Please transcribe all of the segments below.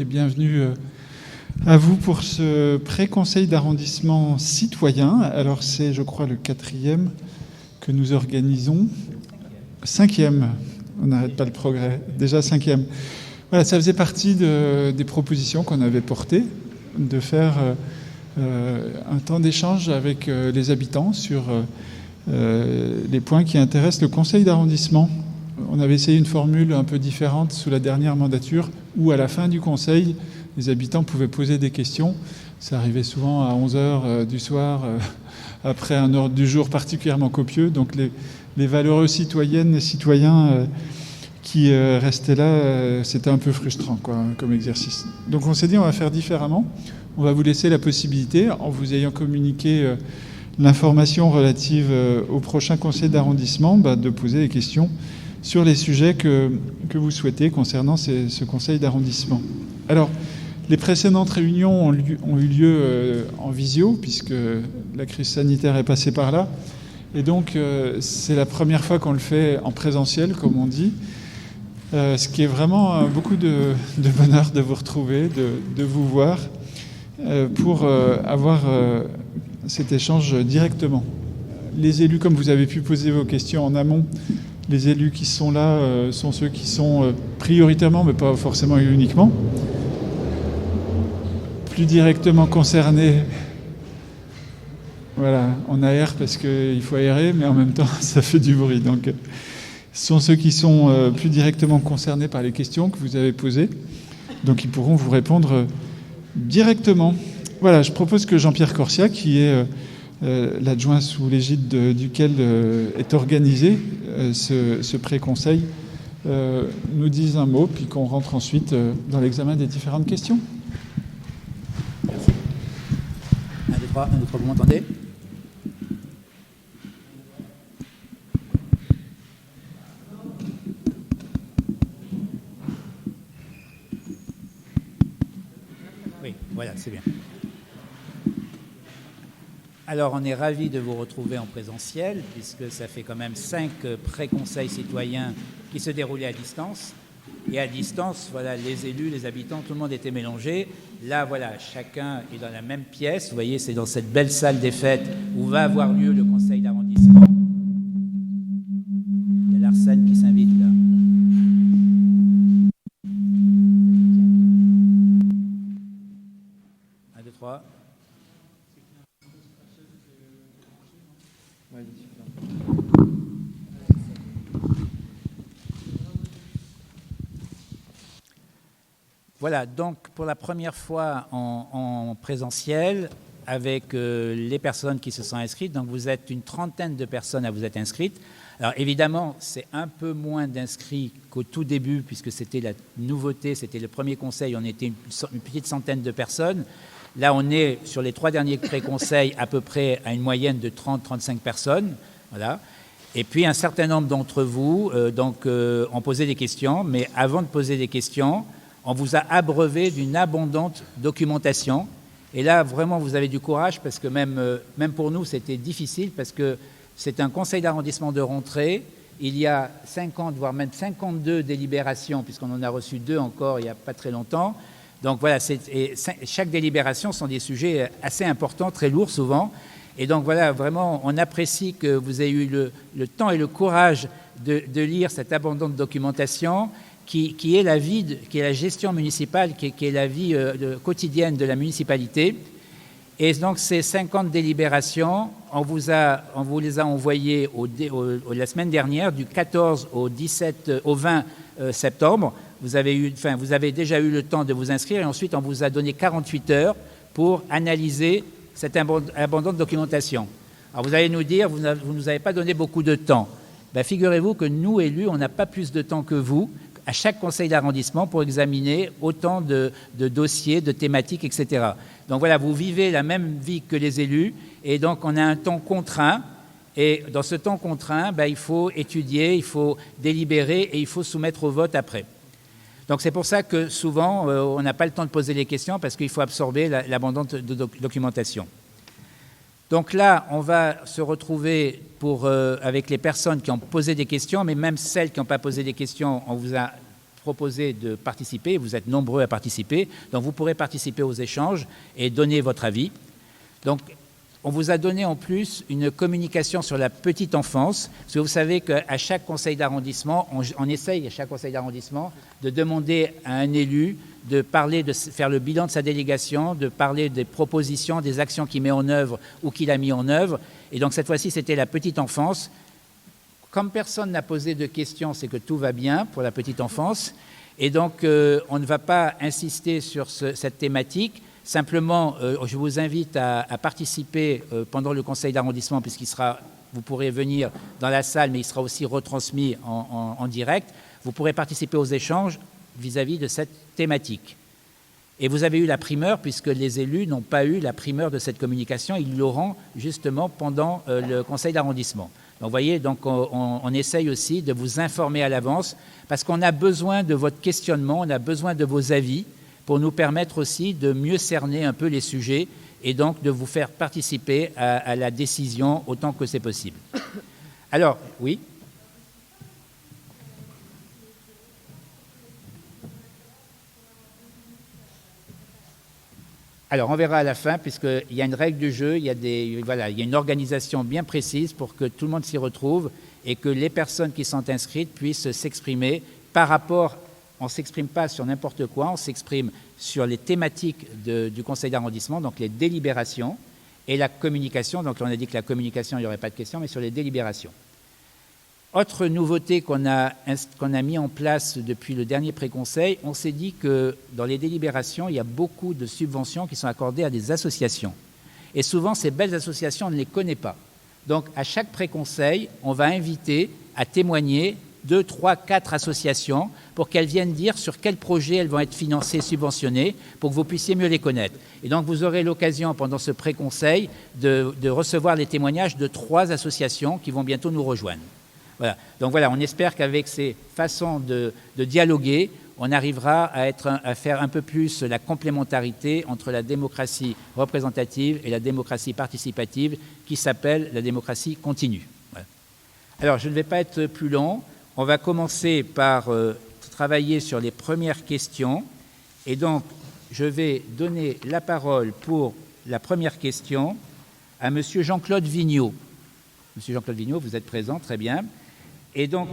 et bienvenue à vous pour ce pré-conseil d'arrondissement citoyen. Alors c'est, je crois, le 4e que nous organisons. 5e, on n'arrête pas le progrès, déjà 5e. Voilà, ça faisait partie des propositions qu'on avait portées, de faire un temps d'échange avec les habitants sur les points qui intéressent le conseil d'arrondissement. On avait essayé une formule un peu différente sous la dernière mandature, où à la fin du conseil, les habitants pouvaient poser des questions. Ça arrivait souvent à 11h du soir, après un ordre du jour particulièrement copieux. Donc les valeureux citoyennes et citoyens qui restaient là, c'était un peu frustrant comme exercice. Donc on s'est dit on va faire différemment. On va vous laisser la possibilité, en vous ayant communiqué l'information relative au prochain conseil d'arrondissement, de poser des questions sur les sujets que vous souhaitez concernant ce conseil d'arrondissement. Alors, les précédentes réunions ont eu lieu en visio, puisque la crise sanitaire est passée par là. Et donc, c'est la première fois qu'on le fait en présentiel, comme on dit. Ce qui est vraiment beaucoup de bonheur de vous retrouver, de vous voir, pour avoir cet échange directement. Les élus, comme vous avez pu poser vos questions en amont, les élus qui sont là sont ceux qui sont prioritairement, mais pas forcément et uniquement, plus directement concernés. Voilà, on aère parce qu'il faut aérer, mais en même temps, ça fait du bruit. Donc, ce sont ceux qui sont plus directement concernés par les questions que vous avez posées. Donc, ils pourront vous répondre directement. Voilà, je propose que Jean-Pierre Corsia, qui est l'adjoint sous l'égide duquel est organisé ce pré-conseil, nous dise un mot, puis qu'on rentre ensuite dans l'examen des différentes questions. Merci. 1, 2, 3, 1, 2, 3, vous m'entendez ? Oui, voilà, c'est bien. Alors, on est ravis de vous retrouver en présentiel, puisque ça fait quand même 5 pré-conseils citoyens qui se déroulaient à distance. Et à distance, voilà, les élus, les habitants, tout le monde était mélangé. Là, voilà, chacun est dans la même pièce. Vous voyez, c'est dans cette belle salle des fêtes où va avoir lieu le conseil d'arrondissement. Il y a Larsane qui s'invite là. 1, 2, 3. Voilà, donc pour la première fois en présentiel, avec les personnes qui se sont inscrites, donc vous êtes une trentaine de personnes à vous être inscrites. Alors évidemment, c'est un peu moins d'inscrits qu'au tout début, puisque c'était la nouveauté, c'était le premier conseil, on était une petite centaine de personnes. Là, on est sur les 3 derniers pré-conseils à peu près à une moyenne de 30-35 personnes. Voilà. Et puis un certain nombre d'entre vous ont posé des questions, mais avant de poser des questions, on vous a abreuvé d'une abondante documentation. Et là, vraiment, vous avez du courage, parce que même pour nous, c'était difficile, parce que c'est un conseil d'arrondissement de rentrée. Il y a 50, voire même 52 délibérations, puisqu'on en a reçu 2 encore il n'y a pas très longtemps. Donc voilà, chaque délibération sont des sujets assez importants, très lourds souvent. Et donc voilà, vraiment, on apprécie que vous ayez eu le temps et le courage de lire cette abondante documentation qui est qui est la gestion municipale, qui est la vie quotidienne de la municipalité. Et donc ces 50 délibérations, on vous les a envoyées la semaine dernière, du 14 au 20 septembre. Vous avez déjà eu le temps de vous inscrire, et ensuite on vous a donné 48 heures pour analyser cette abondante documentation. Alors vous allez nous dire, vous ne nous avez pas donné beaucoup de temps. Figurez-vous que nous, élus, on n'a pas plus de temps que vous, à chaque conseil d'arrondissement, pour examiner autant de dossiers, de thématiques, etc. Donc voilà, vous vivez la même vie que les élus, et donc on a un temps contraint, et dans ce temps contraint, il faut étudier, il faut délibérer, et il faut soumettre au vote après. Donc c'est pour ça que souvent, on n'a pas le temps de poser les questions, parce qu'il faut absorber l'abondante documentation. Donc là, on va se retrouver avec les personnes qui ont posé des questions, mais même celles qui n'ont pas posé des questions, on vous a proposer de participer, vous êtes nombreux à participer, donc vous pourrez participer aux échanges et donner votre avis. Donc, on vous a donné en plus une communication sur la petite enfance, parce que vous savez qu'à chaque conseil d'arrondissement, on essaye à chaque conseil d'arrondissement de demander à un élu de parler, de faire le bilan de sa délégation, de parler des propositions, des actions qu'il met en œuvre ou qu'il a mis en œuvre. Et donc cette fois-ci, c'était la petite enfance. Comme personne n'a posé de questions, c'est que tout va bien pour la petite enfance. Et donc, on ne va pas insister sur cette thématique. Simplement, je vous invite à participer pendant le conseil d'arrondissement, vous pourrez venir dans la salle, mais il sera aussi retransmis en direct. Vous pourrez participer aux échanges vis-à-vis de cette thématique. Et vous avez eu la primeur, puisque les élus n'ont pas eu la primeur de cette communication. Ils l'auront justement pendant le conseil d'arrondissement. Donc, vous voyez, donc on essaye aussi de vous informer à l'avance, parce qu'on a besoin de votre questionnement, on a besoin de vos avis, pour nous permettre aussi de mieux cerner un peu les sujets et donc de vous faire participer à la décision autant que c'est possible. Alors, oui ? Alors, on verra à la fin, puisqu'il y a une règle du jeu, il y a une organisation bien précise pour que tout le monde s'y retrouve et que les personnes qui sont inscrites puissent s'exprimer par rapport. On ne s'exprime pas sur n'importe quoi, on s'exprime sur les thématiques du conseil d'arrondissement, donc les délibérations, et la communication. Donc on a dit que la communication, il n'y aurait pas de question, mais sur les délibérations. Autre nouveauté qu'on a mis en place depuis le dernier pré-conseil, on s'est dit que dans les délibérations, il y a beaucoup de subventions qui sont accordées à des associations. Et souvent, ces belles associations, on ne les connaît pas. Donc à chaque pré-conseil, on va inviter à témoigner 2, 3, 4 associations pour qu'elles viennent dire sur quels projets elles vont être financées, subventionnées, pour que vous puissiez mieux les connaître. Et donc, vous aurez l'occasion, pendant ce pré-conseil, de recevoir les témoignages de 3 associations qui vont bientôt nous rejoindre. Voilà. Donc voilà, on espère qu'avec ces façons de dialoguer, on arrivera à faire un peu plus la complémentarité entre la démocratie représentative et la démocratie participative, qui s'appelle la démocratie continue. Voilà. Alors, je ne vais pas être plus long. On va commencer par travailler sur les premières questions. Et donc, je vais donner la parole pour la première question à M. Jean-Claude Vigneault. M. Jean-Claude Vigneault, vous êtes présent, très bien. Et donc,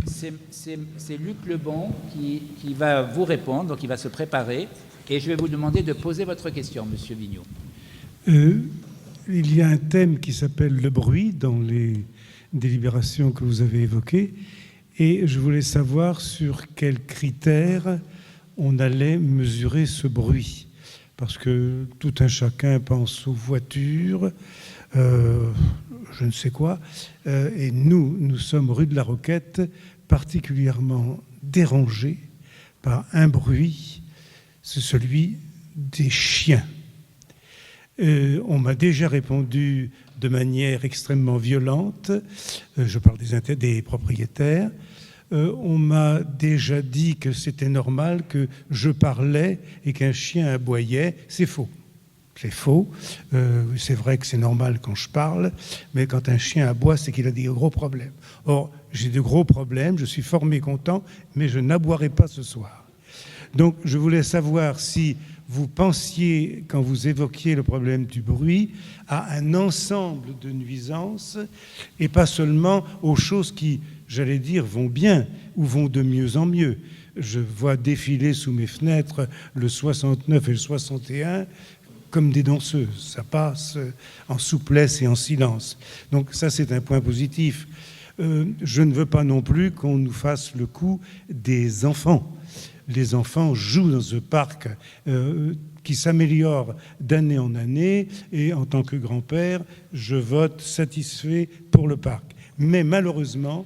c'est Luc Lebon qui va vous répondre, donc il va se préparer. Et je vais vous demander de poser votre question, M. Vigneault. Il y a un thème qui s'appelle le bruit dans les délibérations que vous avez évoquées, et je voulais savoir sur quels critères on allait mesurer ce bruit, parce que tout un chacun pense aux voitures, je ne sais quoi, et nous sommes rue de la Roquette particulièrement dérangés par un bruit, c'est celui des chiens. On m'a déjà répondu de manière extrêmement violente, je parle des propriétaires, on m'a déjà dit que c'était normal que je parlais et qu'un chien aboyait. C'est faux. C'est faux. C'est vrai que c'est normal quand je parle, mais quand un chien aboie, c'est qu'il a des gros problèmes. Or, j'ai de gros problèmes, je suis fort mécontent, mais je n'aboierai pas ce soir. Donc, je voulais savoir si vous pensiez, quand vous évoquiez le problème du bruit, à un ensemble de nuisances et pas seulement aux choses qui, j'allais dire, vont bien ou vont de mieux en mieux. Je vois défiler sous mes fenêtres le 69 et le 61 comme des danseuses. Ça passe en souplesse et en silence. Donc ça, c'est un point positif. Je ne veux pas non plus qu'on nous fasse le coup des enfants. Les enfants jouent dans ce parc qui s'améliore d'année en année, et en tant que grand-père, je vote satisfait pour le parc. Mais malheureusement,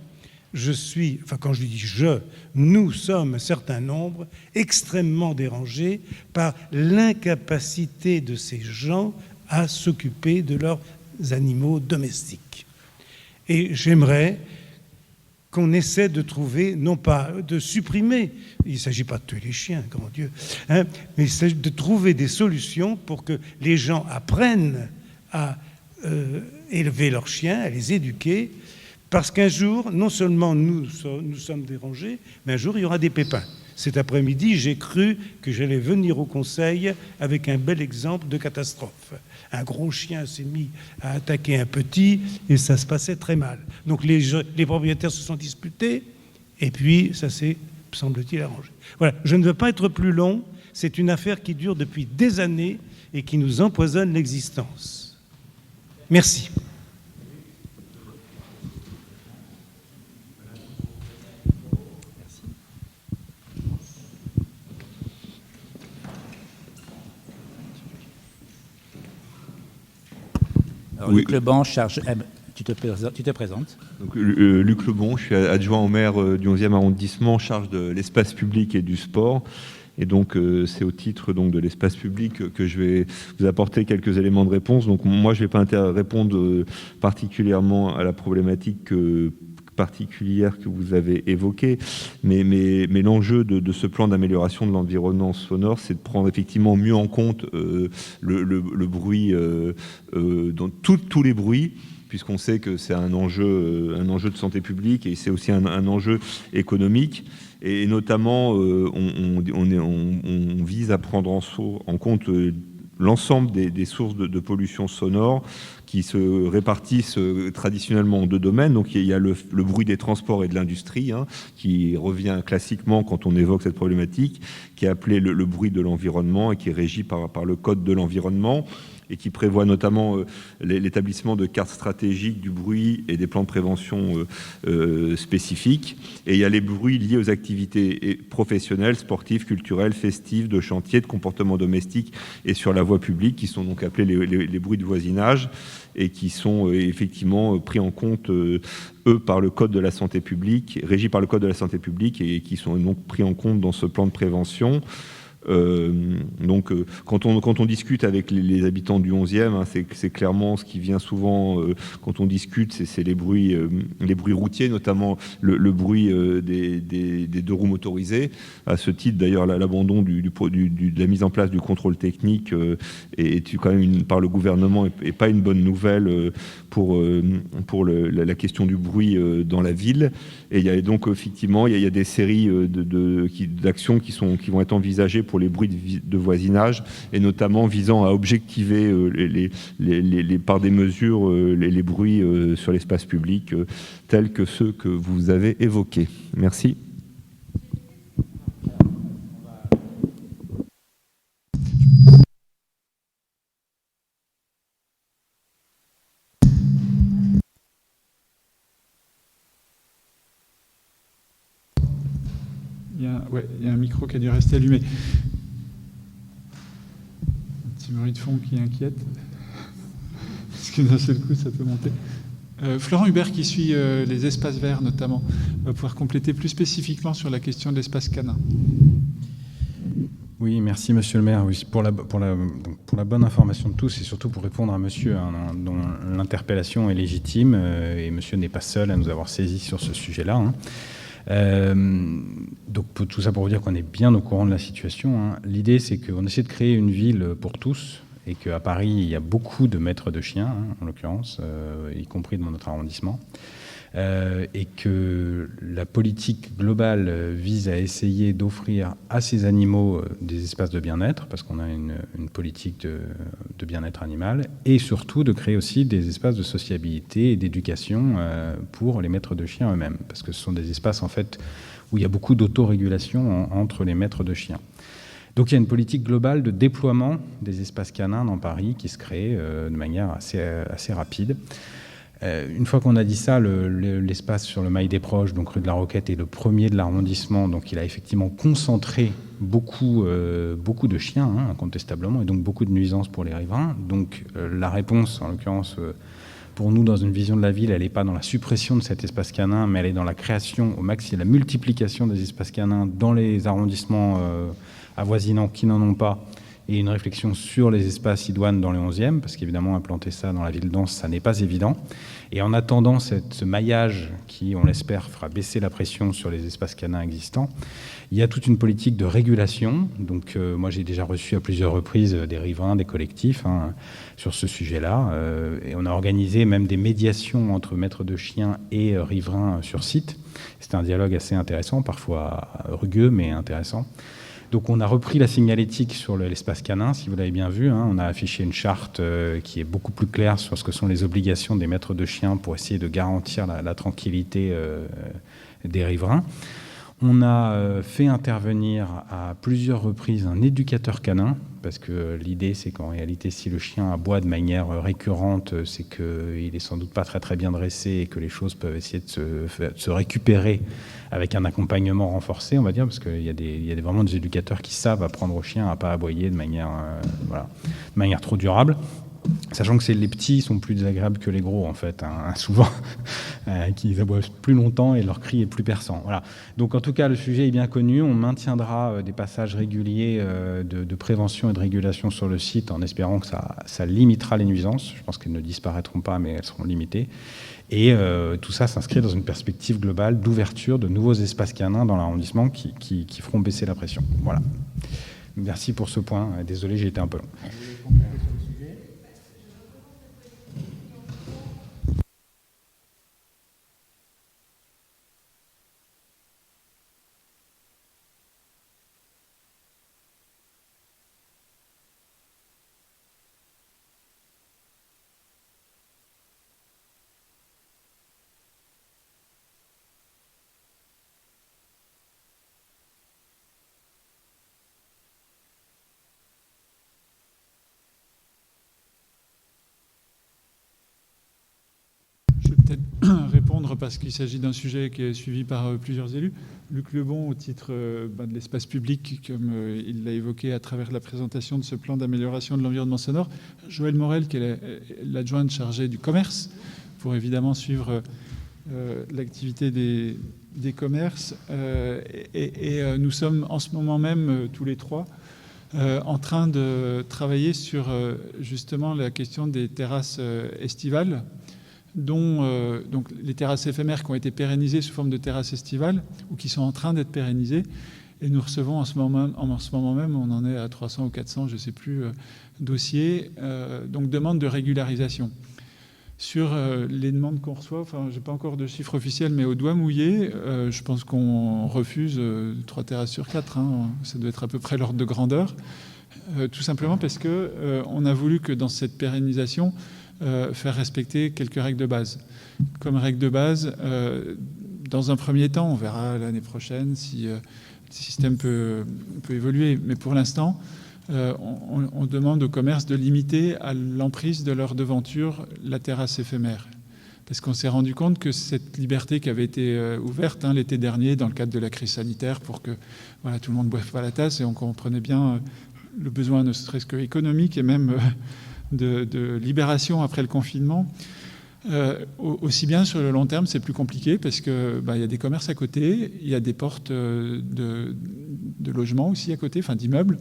quand je dis nous sommes un certain nombre extrêmement dérangés par l'incapacité de ces gens à s'occuper de leurs animaux domestiques. Et j'aimerais qu'on essaie de trouver, non pas de supprimer, il ne s'agit pas de tuer les chiens, grand Dieu, mais il s'agit de trouver des solutions pour que les gens apprennent à élever leurs chiens, à les éduquer, Parce qu'un jour, non seulement nous sommes dérangés, mais un jour, il y aura des pépins. Cet après-midi, j'ai cru que j'allais venir au Conseil avec un bel exemple de catastrophe. Un gros chien s'est mis à attaquer un petit et ça se passait très mal. Donc les propriétaires se sont disputés et puis ça s'est, semble-t-il, arrangé. Voilà, je ne veux pas être plus long. C'est une affaire qui dure depuis des années et qui nous empoisonne l'existence. Merci. Alors, oui. Luc Lebon, charge... tu te présentes. Donc, Luc Lebon, je suis adjoint au maire du 11e arrondissement, en charge de l'espace public et du sport. Et donc, c'est au titre donc, de l'espace public que je vais vous apporter quelques éléments de réponse. Donc, moi, je ne vais pas répondre particulièrement à la problématique particulière que vous avez évoquée, mais l'enjeu de ce plan d'amélioration de l'environnement sonore, c'est de prendre effectivement mieux en compte le bruit, dans tous les bruits, puisqu'on sait que c'est un enjeu de santé publique et c'est aussi un enjeu économique. Et notamment, on vise à prendre en compte l'ensemble des sources de pollution sonore qui se répartissent traditionnellement en deux domaines. Donc il y a le bruit des transports et de l'industrie, qui revient classiquement quand on évoque cette problématique, qui est appelé le bruit de l'environnement et qui est régi par le Code de l'environnement, et qui prévoit notamment l'établissement de cartes stratégiques du bruit et des plans de prévention spécifiques. Et il y a les bruits liés aux activités professionnelles, sportives, culturelles, festives, de chantier, de comportements domestiques et sur la voie publique, qui sont donc appelés les bruits de voisinage et qui sont effectivement pris en compte, eux, par le Code de la santé publique, régis par le Code de la santé publique et qui sont donc pris en compte dans ce plan de prévention. Donc, quand on discute avec les habitants du 11e, c'est clairement ce qui vient souvent quand on discute, c'est les bruits routiers, notamment le bruit des deux roues motorisées. À ce titre, d'ailleurs, l'abandon de la mise en place du contrôle technique est quand même par le gouvernement et pas une bonne nouvelle pour la question du bruit dans la ville. Et il y a donc effectivement il y a des séries d'actions qui vont être envisagées pour les bruits de voisinage, et notamment visant à objectiver par des mesures les bruits sur l'espace public tels que ceux que vous avez évoqués. Merci. Il y a un micro qui a dû rester allumé. Un petit bruit de fond qui inquiète. Parce que d'un seul coup, ça peut monter. Florent Hubert, qui suit les espaces verts notamment, va pouvoir compléter plus spécifiquement sur la question de l'espace canin. Oui, merci Monsieur le maire. Oui, pour la bonne information de tous et surtout pour répondre à Monsieur, dont l'interpellation est légitime, et Monsieur n'est pas seul à nous avoir saisis sur ce sujet-là. Donc tout ça pour vous dire qu'on est bien au courant de la situation. L'idée, c'est qu'on essaie de créer une ville pour tous, et qu'à Paris, il y a beaucoup de maîtres de chiens, en l'occurrence, y compris dans notre arrondissement, et que la politique globale vise à essayer d'offrir à ces animaux des espaces de bien-être, parce qu'on a une politique de bien-être animal, et surtout de créer aussi des espaces de sociabilité et d'éducation pour les maîtres de chiens eux-mêmes, parce que ce sont des espaces en fait où il y a beaucoup d'autorégulation entre les maîtres de chiens. Donc il y a une politique globale de déploiement des espaces canins dans Paris qui se crée de manière assez rapide. Une fois qu'on a dit ça, l'espace sur le Mail des Proches, donc rue de la Roquette, est le premier de l'arrondissement, donc il a effectivement concentré beaucoup de chiens, incontestablement, et donc beaucoup de nuisances pour les riverains. Donc la réponse, en l'occurrence, pour nous, dans une vision de la ville, elle n'est pas dans la suppression de cet espace canin, mais elle est dans la création, au maximum, la multiplication des espaces canins dans les arrondissements avoisinants qui n'en ont pas, et une réflexion sur les espaces idoines dans le 11e, parce qu'évidemment, implanter ça dans la ville dense, ça n'est pas évident. Et en attendant ce maillage qui, on l'espère, fera baisser la pression sur les espaces canins existants, il y a toute une politique de régulation. Donc moi, j'ai déjà reçu à plusieurs reprises des riverains, des collectifs sur ce sujet-là. Et on a organisé même des médiations entre maîtres de chiens et riverains sur site. C'était un dialogue assez intéressant, parfois rugueux, mais intéressant. Donc on a repris la signalétique sur l'espace canin, si vous l'avez bien vu. On a affiché une charte qui est beaucoup plus claire sur ce que sont les obligations des maîtres de chiens pour essayer de garantir la tranquillité des riverains. On a fait intervenir à plusieurs reprises un éducateur canin, parce que l'idée, c'est qu'en réalité, si le chien aboie de manière récurrente, c'est qu'il n'est sans doute pas très très bien dressé et que les choses peuvent essayer de se récupérer avec un accompagnement renforcé, on va dire, parce qu'il y a vraiment des éducateurs qui savent apprendre au chien à ne pas aboyer de manière trop durable. Sachant que les petits sont plus désagréables que les gros, en fait, souvent, qu'ils aboient plus longtemps et leur cri est plus perçant. Voilà. Donc, en tout cas, le sujet est bien connu. On maintiendra des passages réguliers de prévention et de régulation sur le site en espérant que ça limitera les nuisances. Je pense qu'elles ne disparaîtront pas, mais elles seront limitées. Et tout ça s'inscrit dans une perspective globale d'ouverture de nouveaux espaces canins dans l'arrondissement qui feront baisser la pression. Voilà. Merci pour ce point. Désolé, j'ai été un peu long. Répondre parce qu'il s'agit d'un sujet qui est suivi par plusieurs élus. Luc Lebon, au titre de l'espace public, comme il l'a évoqué à travers la présentation de ce plan d'amélioration de l'environnement sonore. Joël Morel, qui est l'adjointe chargée du commerce, pour évidemment suivre l'activité des commerces. Et nous sommes en ce moment même, tous les trois, en train de travailler sur justement la question des terrasses estivales, dont donc les terrasses éphémères qui ont été pérennisées sous forme de terrasses estivales ou qui sont en train d'être pérennisées. Et nous recevons en ce moment même, on en est à 300 ou 400, je ne sais plus, dossiers, donc demande de régularisation. Sur les demandes qu'on reçoit, enfin, je n'ai pas encore de chiffre officiel, mais au doigt mouillé, je pense qu'on refuse 3 terrasses sur 4. Ça doit être à peu près l'ordre de grandeur. Tout simplement parce qu'on a voulu que dans cette pérennisation, faire respecter quelques règles de base. Comme règle de base, dans un premier temps, on verra l'année prochaine si le système peut évoluer. Mais pour l'instant, on demande au commerce de limiter à l'emprise de leur devanture la terrasse éphémère. Parce qu'on s'est rendu compte que cette liberté qui avait été ouverte l'été dernier dans le cadre de la crise sanitaire pour que tout le monde ne boive pas la tasse, et on comprenait bien le besoin ne serait-ce que économique et même de libération après le confinement. Aussi bien sur le long terme, c'est plus compliqué parce que y a des commerces à côté, il y a des portes de logements aussi à côté, enfin d'immeubles,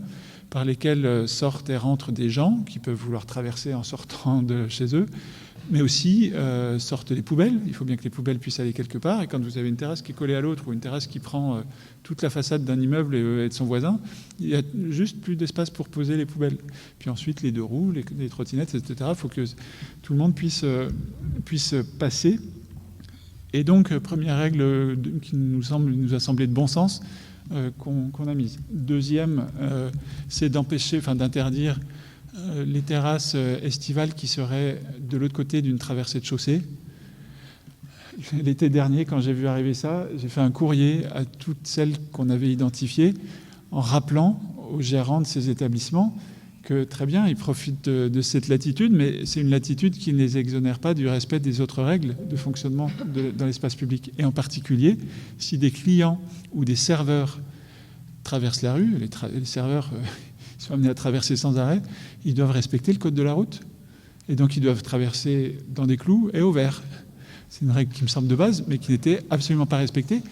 par lesquels sortent et rentrent des gens qui peuvent vouloir traverser en sortant de chez eux, mais aussi sortent les poubelles. Il faut bien que les poubelles puissent aller quelque part, et quand vous avez une terrasse qui est collée à l'autre ou une terrasse qui prend toute la façade d'un immeuble et de son voisin, il y a juste plus d'espace pour poser les poubelles. Puis ensuite, les 2 roues, les trottinettes, etc. Il faut que tout le monde puisse passer. Et donc, première règle qui nous a semblé de bon sens, qu'on a mise. Deuxième, c'est d'interdire les terrasses estivales qui seraient de l'autre côté d'une traversée de chaussée. L'été dernier, quand j'ai vu arriver ça, j'ai fait un courrier à toutes celles qu'on avait identifiées en rappelant aux gérants de ces établissements que très bien, ils profitent de cette latitude, mais c'est une latitude qui ne les exonère pas du respect des autres règles de fonctionnement dans l'espace public. Et en particulier, si des clients ou des serveurs traversent la rue, les serveurs sont amenés à traverser sans arrêt, ils doivent respecter le code de la route. Et donc, ils doivent traverser dans des clous et au vert. C'est une règle qui me semble de base, mais qui n'était absolument pas respectée.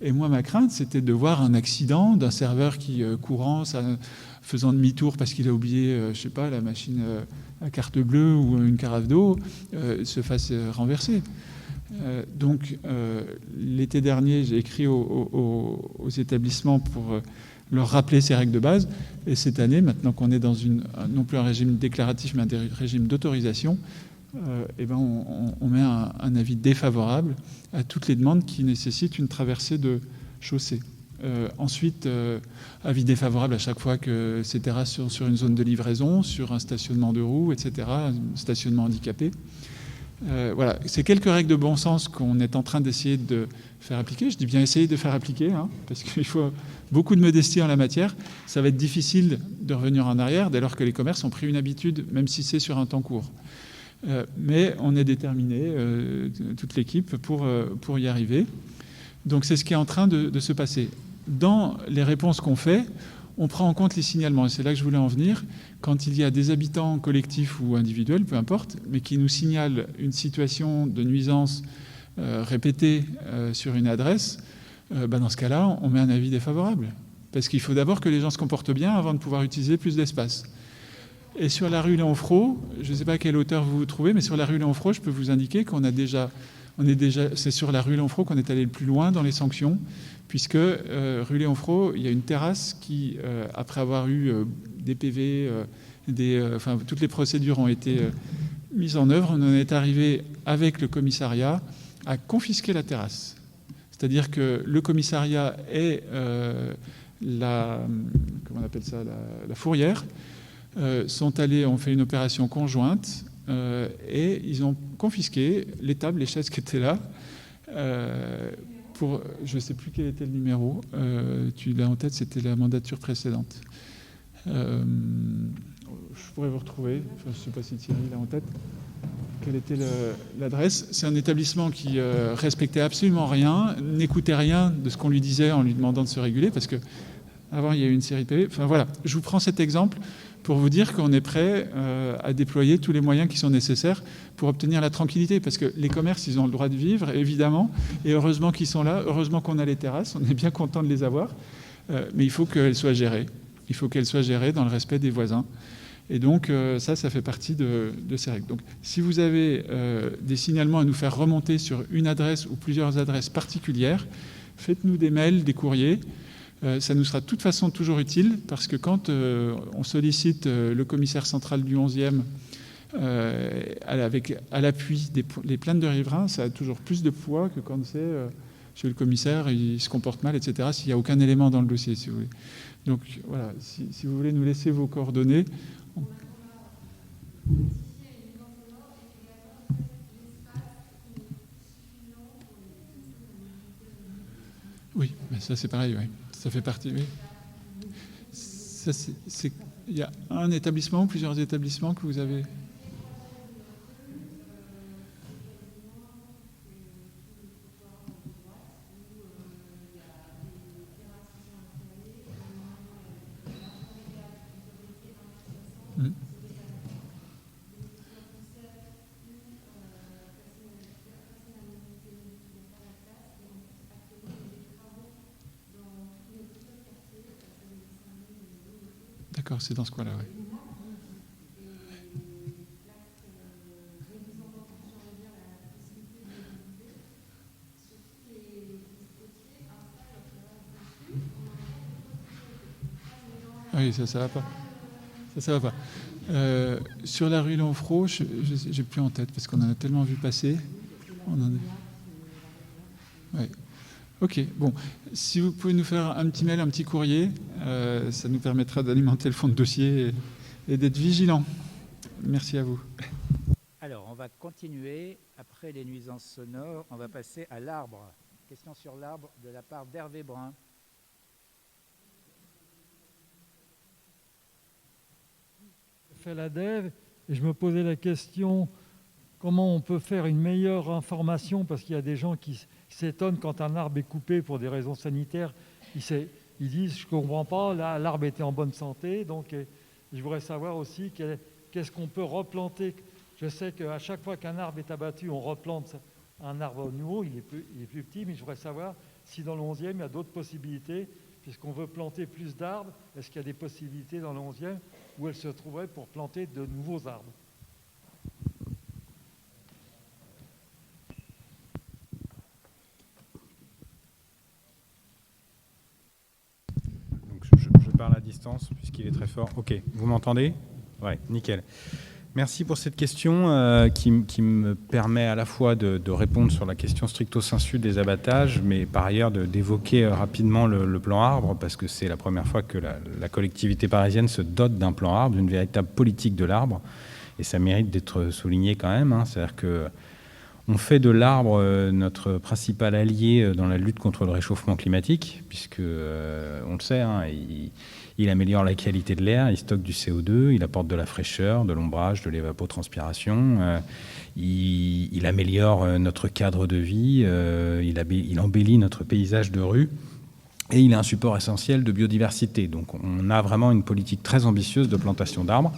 Et moi, ma crainte, c'était de voir un accident d'un serveur qui, courant, faisant demi-tour parce qu'il a oublié, je ne sais pas, la machine à carte bleue ou une carafe d'eau, se fasse renverser. Donc, l'été dernier, j'ai écrit aux établissements pour leur rappeler ces règles de base. Et cette année, maintenant qu'on est dans non plus un régime déclaratif, mais un régime d'autorisation, on met un avis défavorable à toutes les demandes qui nécessitent une traversée de chaussée. Ensuite, avis défavorable à chaque fois que ces terrasses sont sur une zone de livraison, sur un stationnement de roues, etc., un stationnement handicapé. Voilà, c'est quelques règles de bon sens qu'on est en train d'essayer de faire appliquer. Je dis bien essayer de faire appliquer, parce qu'il faut beaucoup de modestie en la matière. Ça va être difficile de revenir en arrière dès lors que les commerces ont pris une habitude, même si c'est sur un temps court. Mais on est déterminé, toute l'équipe, pour y arriver. Donc c'est ce qui est en train de se passer. Dans les réponses qu'on fait, on prend en compte les signalements. Et c'est là que je voulais en venir. Quand il y a des habitants collectifs ou individuels, peu importe, mais qui nous signalent une situation de nuisance répétée sur une adresse, dans ce cas-là, on met un avis défavorable. Parce qu'il faut d'abord que les gens se comportent bien avant de pouvoir utiliser plus d'espace. Et sur la rue Léon-Froid, je ne sais pas à quelle hauteur vous vous trouvez, mais sur la rue Léon-Froid, je peux vous indiquer c'est sur la rue Léon-Froid qu'on est allé le plus loin dans les sanctions, puisque rue Léon-Froid, il y a une terrasse qui, après avoir eu des PV, toutes les procédures ont été mises en œuvre, on en est arrivé avec le commissariat à confisquer la terrasse. C'est-à-dire que le commissariat et la fourrière ont fait une opération conjointe et ils ont confisqué les tables, les chaises qui étaient là je ne sais plus quel était le numéro, tu l'as en tête, c'était la mandature précédente. Je pourrais vous retrouver, je ne sais pas si Thierry l'a en tête. Quelle était l'adresse? C'est un établissement qui respectait absolument rien, n'écoutait rien de ce qu'on lui disait en lui demandant de se réguler, parce que avant il y a eu une série de PV. Enfin voilà, je vous prends cet exemple pour vous dire qu'on est prêt à déployer tous les moyens qui sont nécessaires pour obtenir la tranquillité, parce que les commerces, ils ont le droit de vivre, évidemment, et heureusement qu'ils sont là, heureusement qu'on a les terrasses, on est bien content de les avoir, mais il faut qu'elles soient gérées. Il faut qu'elles soient gérées dans le respect des voisins. Et donc, ça fait partie de ces règles. Donc, si vous avez des signalements à nous faire remonter sur une adresse ou plusieurs adresses particulières, faites-nous des mails, des courriers. Ça nous sera de toute façon toujours utile, parce que quand on sollicite le commissaire central du 11e à l'appui des plaintes de riverains, ça a toujours plus de poids que quand c'est chez le commissaire, il se comporte mal, etc., s'il n'y a aucun élément dans le dossier, si vous voulez. Donc voilà, si vous voulez nous laisser vos coordonnées. Oui, mais ça c'est pareil, oui. Ça fait partie, oui. Il y a un établissement ou plusieurs établissements que vous avez? D'accord, c'est dans ce coin-là, oui. Oui, ça va pas. Ça va pas. Sur la rue Léon-Froid, j'ai plus en tête, parce qu'on en a tellement vu passer. Ouais. Ok, bon. Si vous pouvez nous faire un petit mail, un petit courrier, ça nous permettra d'alimenter le fond de dossier et d'être vigilants. Merci à vous. Alors, on va continuer. Après les nuisances sonores, on va passer à l'arbre. Question sur l'arbre de la part d'Hervé Brun. Je fais la DEV et je me posais la question comment on peut faire une meilleure information, parce qu'il y a des gens qui s'étonnent quand un arbre est coupé pour des raisons sanitaires. Ils disent, je ne comprends pas, là, l'arbre était en bonne santé, donc je voudrais savoir aussi qu'est-ce qu'on peut replanter. Je sais qu'à chaque fois qu'un arbre est abattu, on replante un arbre nouveau, il est plus petit, mais je voudrais savoir si dans le 11e, il y a d'autres possibilités, puisqu'on veut planter plus d'arbres. Est-ce qu'il y a des possibilités dans le 11e où elles se trouveraient pour planter de nouveaux arbres? Donc je parle à distance puisqu'il est très fort. Ok, vous m'entendez? Ouais, nickel. Merci pour cette question qui me permet à la fois de répondre sur la question stricto sensu des abattages, mais par ailleurs d'évoquer rapidement le plan arbre, parce que c'est la première fois que la collectivité parisienne se dote d'un plan arbre, d'une véritable politique de l'arbre, et ça mérite d'être souligné quand même. C'est-à-dire qu'on fait de l'arbre notre principal allié dans la lutte contre le réchauffement climatique, puisque, on le sait, il améliore la qualité de l'air, il stocke du CO2, il apporte de la fraîcheur, de l'ombrage, de l'évapotranspiration, il améliore notre cadre de vie, il embellit notre paysage de rue, et il est un support essentiel de biodiversité. Donc on a vraiment une politique très ambitieuse de plantation d'arbres.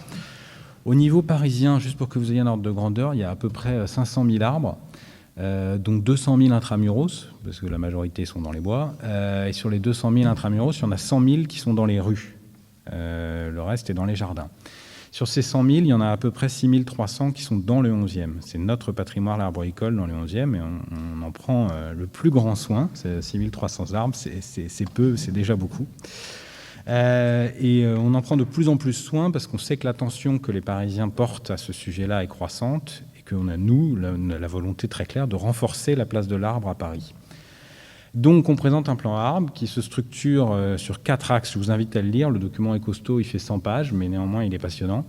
Au niveau parisien, juste pour que vous ayez un ordre de grandeur, il y a à peu près 500 000 arbres, donc 200 000 intramuros, parce que la majorité sont dans les bois, et sur les 200 000 intramuros, il y en a 100 000 qui sont dans les rues. Le reste est dans les jardins. Sur ces 100 000, il y en a à peu près 6 300 qui sont dans le 11e. C'est notre patrimoine arboricole dans le 11e, et on en prend le plus grand soin. 6 300 arbres, c'est peu, c'est déjà beaucoup. Et on en prend de plus en plus soin parce qu'on sait que l'attention que les Parisiens portent à ce sujet-là est croissante, qu'on a, nous, la volonté très claire de renforcer la place de l'arbre à Paris. Donc, on présente un plan arbre qui se structure sur 4 axes. Je vous invite à le lire. Le document est costaud, il fait 100 pages, mais néanmoins, il est passionnant.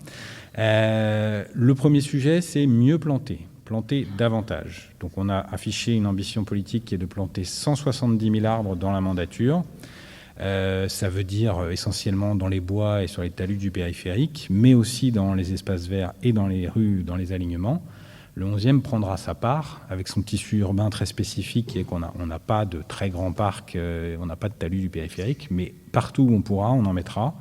Le premier sujet, c'est mieux planter davantage. Donc, on a affiché une ambition politique qui est de planter 170 000 arbres dans la mandature. Ça veut dire essentiellement dans les bois et sur les talus du périphérique, mais aussi dans les espaces verts et dans les rues, dans les alignements. Le 11e prendra sa part avec son tissu urbain très spécifique, qui est qu'on n'a pas de très grands parcs, on n'a pas de talus du périphérique, mais partout où on pourra, on en mettra.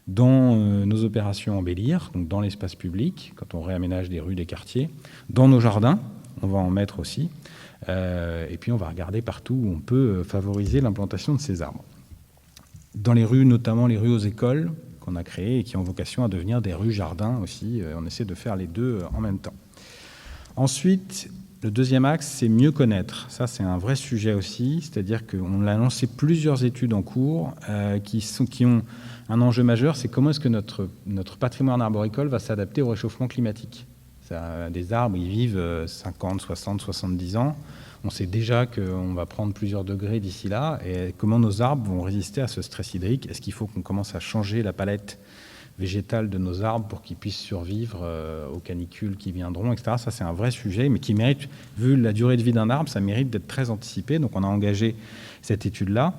Dans nos opérations embellir, donc dans l'espace public, quand on réaménage des rues, des quartiers, dans nos jardins, on va en mettre aussi, et puis on va regarder partout où on peut favoriser l'implantation de ces arbres. Dans les rues, notamment les rues aux écoles qu'on a créées et qui ont vocation à devenir des rues jardins aussi, on essaie de faire les deux en même temps. Ensuite, le deuxième axe, c'est mieux connaître. Ça, c'est un vrai sujet aussi, c'est-à-dire qu'on a lancé plusieurs études en cours qui ont un enjeu majeur, c'est comment est-ce que notre patrimoine arboricole va s'adapter au réchauffement climatique. Des arbres, ils vivent 50, 60, 70 ans. On sait déjà qu'on va prendre plusieurs degrés d'ici là. Et comment nos arbres vont résister à ce stress hydrique? Est-ce qu'il faut qu'on commence à changer la palette végétale de nos arbres pour qu'ils puissent survivre aux canicules qui viendront, etc. Ça, c'est un vrai sujet, mais qui mérite, vu la durée de vie d'un arbre, ça mérite d'être très anticipé. Donc, on a engagé cette étude-là.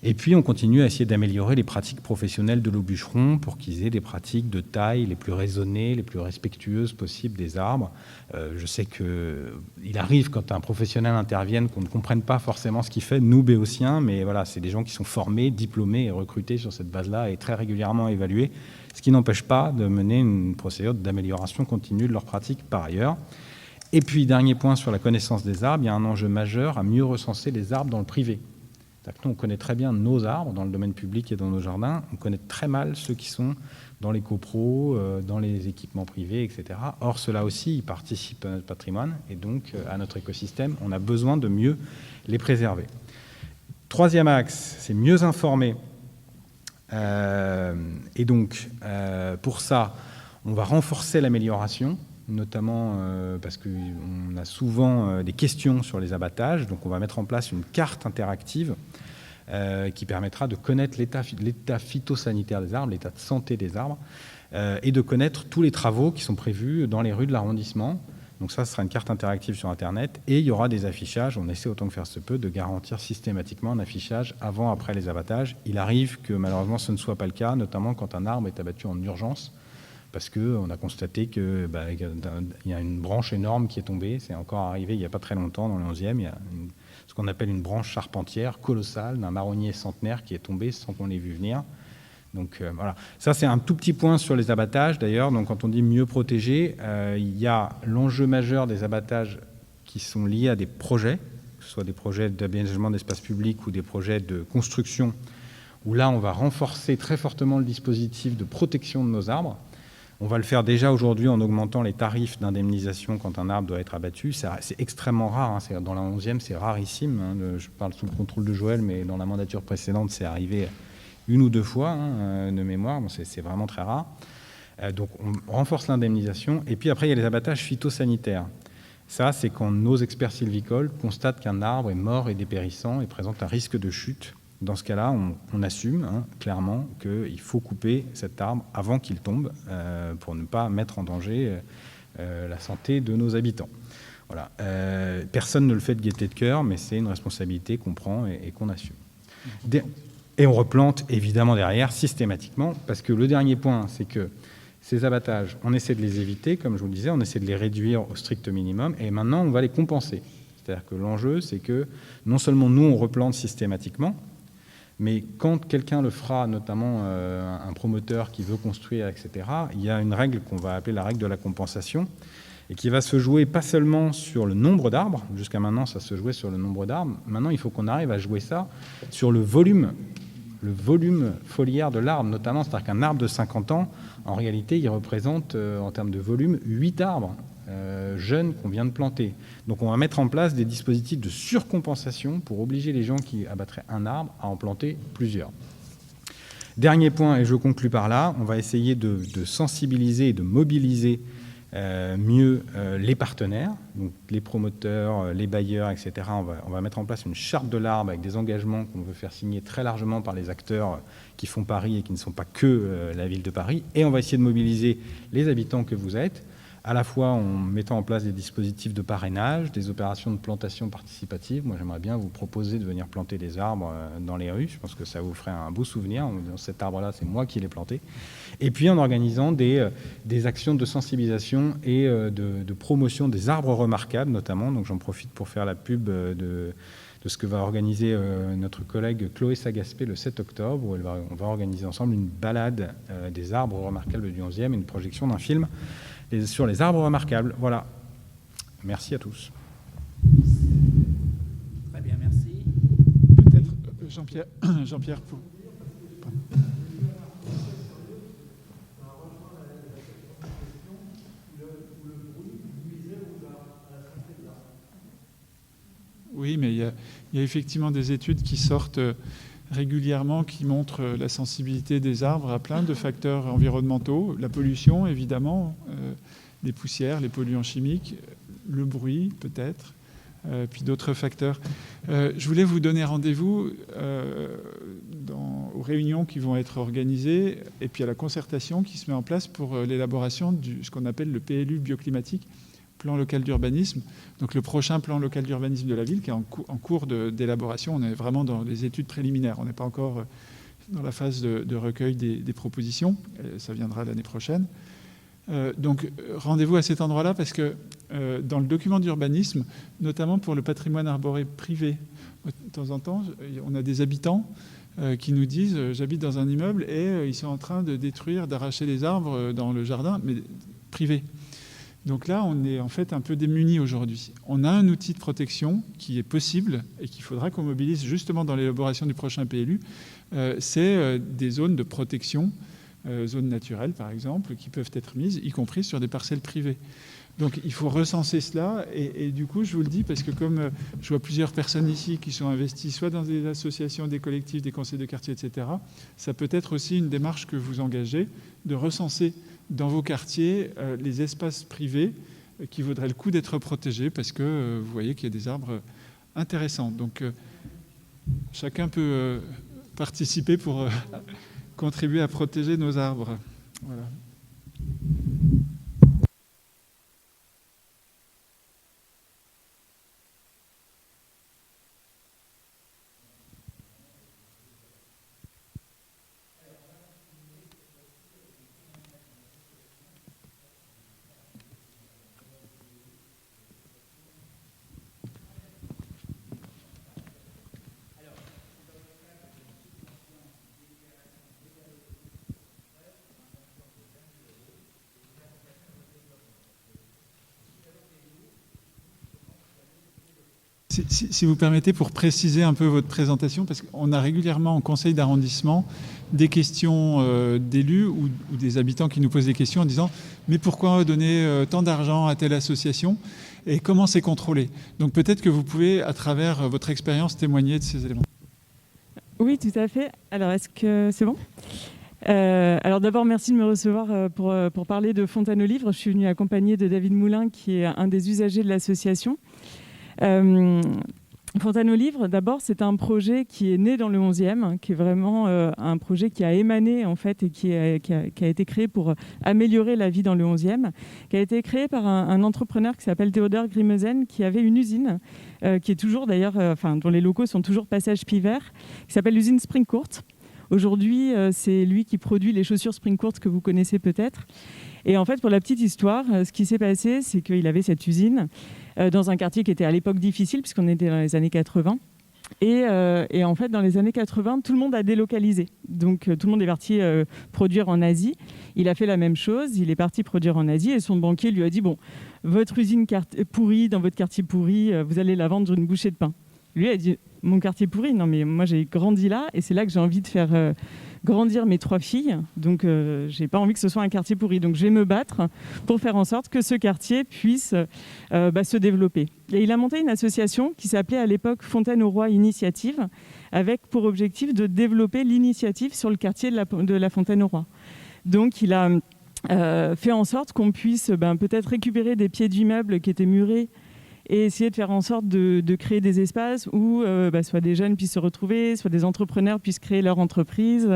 Et puis, on continue à essayer d'améliorer les pratiques professionnelles de nos bûcherons pour qu'ils aient des pratiques de taille les plus raisonnées, les plus respectueuses possibles des arbres. Je sais qu'il arrive, quand un professionnel intervienne, qu'on ne comprenne pas forcément ce qu'il fait, nous, béotiens, mais voilà, c'est des gens qui sont formés, diplômés et recrutés sur cette base-là et très régulièrement évalués, ce qui n'empêche pas de mener une procédure d'amélioration continue de leurs pratiques par ailleurs. Et puis, dernier point sur la connaissance des arbres, il y a un enjeu majeur à mieux recenser les arbres dans le privé. Nous, on connaît très bien nos arbres dans le domaine public et dans nos jardins. On connaît très mal ceux qui sont dans les copros, dans les équipements privés, etc. Or, ceux-là aussi, ils participent à notre patrimoine et donc à notre écosystème. On a besoin de mieux les préserver. Troisième axe, c'est mieux informer. Et donc, pour ça, on va renforcer l'amélioration, notamment parce qu'on a souvent des questions sur les abattages. Donc, on va mettre en place une carte interactive qui permettra de connaître l'état phytosanitaire des arbres, l'état de santé des arbres, et de connaître tous les travaux qui sont prévus dans les rues de l'arrondissement. Donc ça, ce sera une carte interactive sur Internet, et il y aura des affichages. On essaie autant que faire se peut de garantir systématiquement un affichage avant, après les abattages. Il arrive que malheureusement ce ne soit pas le cas, notamment quand un arbre est abattu en urgence, parce qu'on a constaté qu'il y a une branche énorme qui est tombée. C'est encore arrivé il n'y a pas très longtemps dans le 11e. Il y a ce qu'on appelle une branche charpentière colossale d'un marronnier centenaire qui est tombée sans qu'on l'ait vu venir. Donc voilà, ça c'est un tout petit point sur les abattages d'ailleurs. Donc quand on dit mieux protéger, il y a l'enjeu majeur des abattages qui sont liés à des projets. que ce soit des projets d'aménagement d'espace public ou des projets de construction, où là, on va renforcer très fortement le dispositif de protection de nos arbres. On va le faire déjà aujourd'hui en augmentant les tarifs d'indemnisation quand un arbre doit être abattu. C'est extrêmement rare. Hein. Dans la 11e, c'est rarissime. Hein. Je parle sous le contrôle de Joël, mais dans la mandature précédente, c'est arrivé 1 ou 2 fois de mémoire. Bon, c'est vraiment très rare. Donc, on renforce l'indemnisation. Et puis après, il y a les abattages phytosanitaires. Ça, c'est quand nos experts sylvicoles constatent qu'un arbre est mort et dépérissant et présente un risque de chute. Dans ce cas-là, on assume clairement qu'il faut couper cet arbre avant qu'il tombe pour ne pas mettre en danger la santé de nos habitants. Voilà. Personne ne le fait de gaieté de cœur, mais c'est une responsabilité qu'on prend et qu'on assume. Et on replante évidemment derrière systématiquement, parce que le dernier point, c'est que ces abattages, on essaie de les éviter, comme je vous le disais, on essaie de les réduire au strict minimum, et maintenant on va les compenser. C'est-à-dire que l'enjeu, c'est que non seulement nous, on replante systématiquement, mais quand quelqu'un le fera, notamment un promoteur qui veut construire, etc., il y a une règle qu'on va appeler la règle de la compensation, et qui va se jouer pas seulement sur le nombre d'arbres. Jusqu'à maintenant, ça se jouait sur le nombre d'arbres. Maintenant, il faut qu'on arrive à jouer ça sur le volume foliaire de l'arbre, notamment. C'est-à-dire qu'un arbre de 50 ans, en réalité, il représente, en termes de volume, 8 arbres jeunes qu'on vient de planter. Donc on va mettre en place des dispositifs de surcompensation pour obliger les gens qui abattraient un arbre à en planter plusieurs. Dernier point, et je conclus par là, on va essayer de sensibiliser et de mobiliser mieux les partenaires, donc les promoteurs, les bailleurs, etc. On va mettre en place une charte de l'arbre avec des engagements qu'on veut faire signer très largement par les acteurs qui font Paris et qui ne sont pas que la ville de Paris. Et on va essayer de mobiliser les habitants que vous êtes, à la fois en mettant en place des dispositifs de parrainage, des opérations de plantation participative. Moi, j'aimerais bien vous proposer de venir planter des arbres dans les rues. Je pense que ça vous ferait un beau souvenir. Cet arbre-là, c'est moi qui l'ai planté. Et puis en organisant des actions de sensibilisation et de promotion des arbres remarquables, notamment. Donc j'en profite pour faire la pub de ce que va organiser notre collègue Chloé Sagaspé le 7 octobre, où on va organiser ensemble une balade des arbres remarquables du 11e et une projection d'un film sur les arbres remarquables. Voilà. Merci à tous. Très bien, merci. Peut-être Jean-Pierre pour... Oui, mais il y a effectivement des études qui sortent régulièrement qui montrent la sensibilité des arbres à plein de facteurs environnementaux, la pollution évidemment, les poussières, les polluants chimiques, le bruit peut-être, puis d'autres facteurs. Je voulais vous donner rendez-vous aux réunions qui vont être organisées et puis à la concertation qui se met en place pour l'élaboration de ce qu'on appelle le PLU bioclimatique, plan local d'urbanisme, donc le prochain plan local d'urbanisme de la ville qui est en cours d'élaboration. On est vraiment dans les études préliminaires, on n'est pas encore dans la phase de recueil des propositions, ça viendra l'année prochaine. Donc rendez-vous à cet endroit-là parce que dans le document d'urbanisme, notamment pour le patrimoine arboré privé, de temps en temps, on a des habitants qui nous disent « j'habite dans un immeuble et ils sont en train de détruire, d'arracher les arbres dans le jardin, mais privé ». Donc là, on est en fait un peu démunis aujourd'hui. On a un outil de protection qui est possible et qu'il faudra qu'on mobilise justement dans l'élaboration du prochain PLU. C'est des zones de protection, zones naturelles par exemple, qui peuvent être mises, y compris sur des parcelles privées. Donc il faut recenser cela et du coup, je vous le dis, parce que comme je vois plusieurs personnes ici qui sont investies soit dans des associations, des collectifs, des conseils de quartier, etc., ça peut être aussi une démarche que vous engagez de recenser dans vos quartiers les espaces privés qui vaudraient le coup d'être protégés parce que vous voyez qu'il y a des arbres intéressants. Donc chacun peut participer pour contribuer à protéger nos arbres. Voilà. Si vous permettez, pour préciser un peu votre présentation, parce qu'on a régulièrement en conseil d'arrondissement des questions d'élus ou des habitants qui nous posent des questions en disant « mais pourquoi donner tant d'argent à telle association et comment c'est contrôlé ?» Donc peut-être que vous pouvez, à travers votre expérience, témoigner de ces éléments. Oui, tout à fait. Alors, est-ce que c'est bon ? Alors d'abord, merci de me recevoir pour parler de Fontaine aux livres. Je suis venue accompagnée de David Moulin, qui est un des usagers de l'association. Fontaine aux livres, d'abord, c'est un projet qui est né dans le 11e, qui est vraiment un projet qui a émané en fait et qui a été créé pour améliorer la vie dans le 11e, qui a été créé par un entrepreneur qui s'appelle Théodore Grimeusen, qui avait une usine qui est toujours d'ailleurs, dont les locaux sont toujours passage Pivert, qui s'appelle l'usine Springcourt. Aujourd'hui, c'est lui qui produit les chaussures Springcourt que vous connaissez peut-être. Et en fait, pour la petite histoire, ce qui s'est passé, c'est qu'il avait cette usine dans un quartier qui était à l'époque difficile, puisqu'on était dans les années 80. Et en fait, dans les années 80, tout le monde a délocalisé. Donc, tout le monde est parti produire en Asie. Il a fait la même chose. Il est parti produire en Asie et son banquier lui a dit « Bon, votre usine pourrie, dans votre quartier pourri, vous allez la vendre une bouchée de pain. » Lui a dit « Mon quartier pourri, non mais moi j'ai grandi là et c'est là que j'ai envie de faire grandir mes 3 filles. Donc j'ai pas envie que ce soit un quartier pourri. Donc je vais me battre pour faire en sorte que ce quartier puisse se développer. » Et il a monté une association qui s'appelait à l'époque Fontaine aux Rois Initiative, avec pour objectif de développer l'initiative sur le quartier de la Fontaine aux Rois. Donc il a fait en sorte qu'on puisse peut-être récupérer des pieds d'immeubles qui étaient murés et essayer de faire en sorte de créer des espaces où soit des jeunes puissent se retrouver, soit des entrepreneurs puissent créer leur entreprise.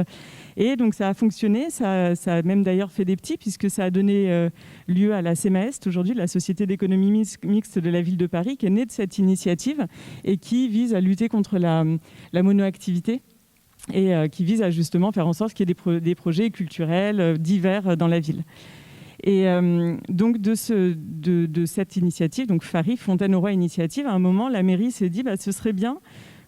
Et donc ça a fonctionné, ça a même d'ailleurs fait des petits, puisque ça a donné lieu à la CEMAEST, aujourd'hui la Société d'économie mixte de la ville de Paris, qui est née de cette initiative et qui vise à lutter contre la monoactivité et qui vise à justement faire en sorte qu'il y ait des projets culturels divers dans la ville. Et donc de cette initiative, donc FARI, Fontaine aux Rois Initiative, à un moment, la mairie s'est dit ce serait bien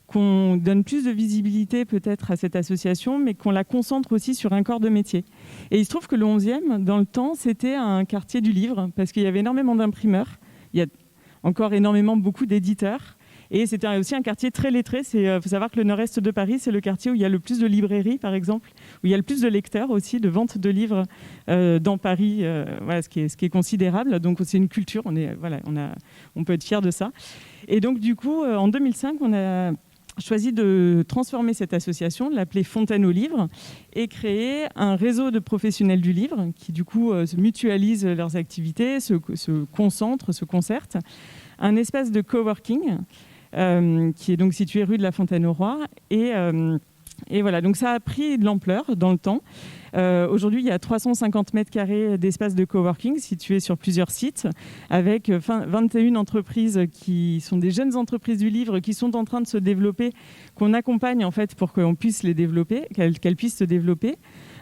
qu'on donne plus de visibilité peut-être à cette association, mais qu'on la concentre aussi sur un corps de métier. Et il se trouve que le 11e, dans le temps, c'était un quartier du livre, parce qu'il y avait énormément d'imprimeurs, il y a encore beaucoup d'éditeurs, et c'était aussi un quartier très lettré. Il faut savoir que le nord-est de Paris, c'est le quartier où il y a le plus de librairies, par exemple, où il y a le plus de lecteurs aussi, de ventes de livres dans Paris, ce qui est considérable. Donc c'est une culture, on peut être fiers de ça. Et donc du coup, en 2005, on a choisi de transformer cette association, de l'appeler Fontaine aux livres, et créer un réseau de professionnels du livre qui du coup mutualisent leurs activités, se concentrent, se concertent. Un espace de coworking qui est donc situé rue de la Fontaine aux Rois. Et voilà, donc ça a pris de l'ampleur dans le temps. Aujourd'hui, il y a 350 mètres carrés d'espace de coworking situés sur plusieurs sites, avec 21 entreprises qui sont des jeunes entreprises du livre qui sont en train de se développer, qu'on accompagne en fait pour qu'on puisse les développer, qu'elles puissent se développer.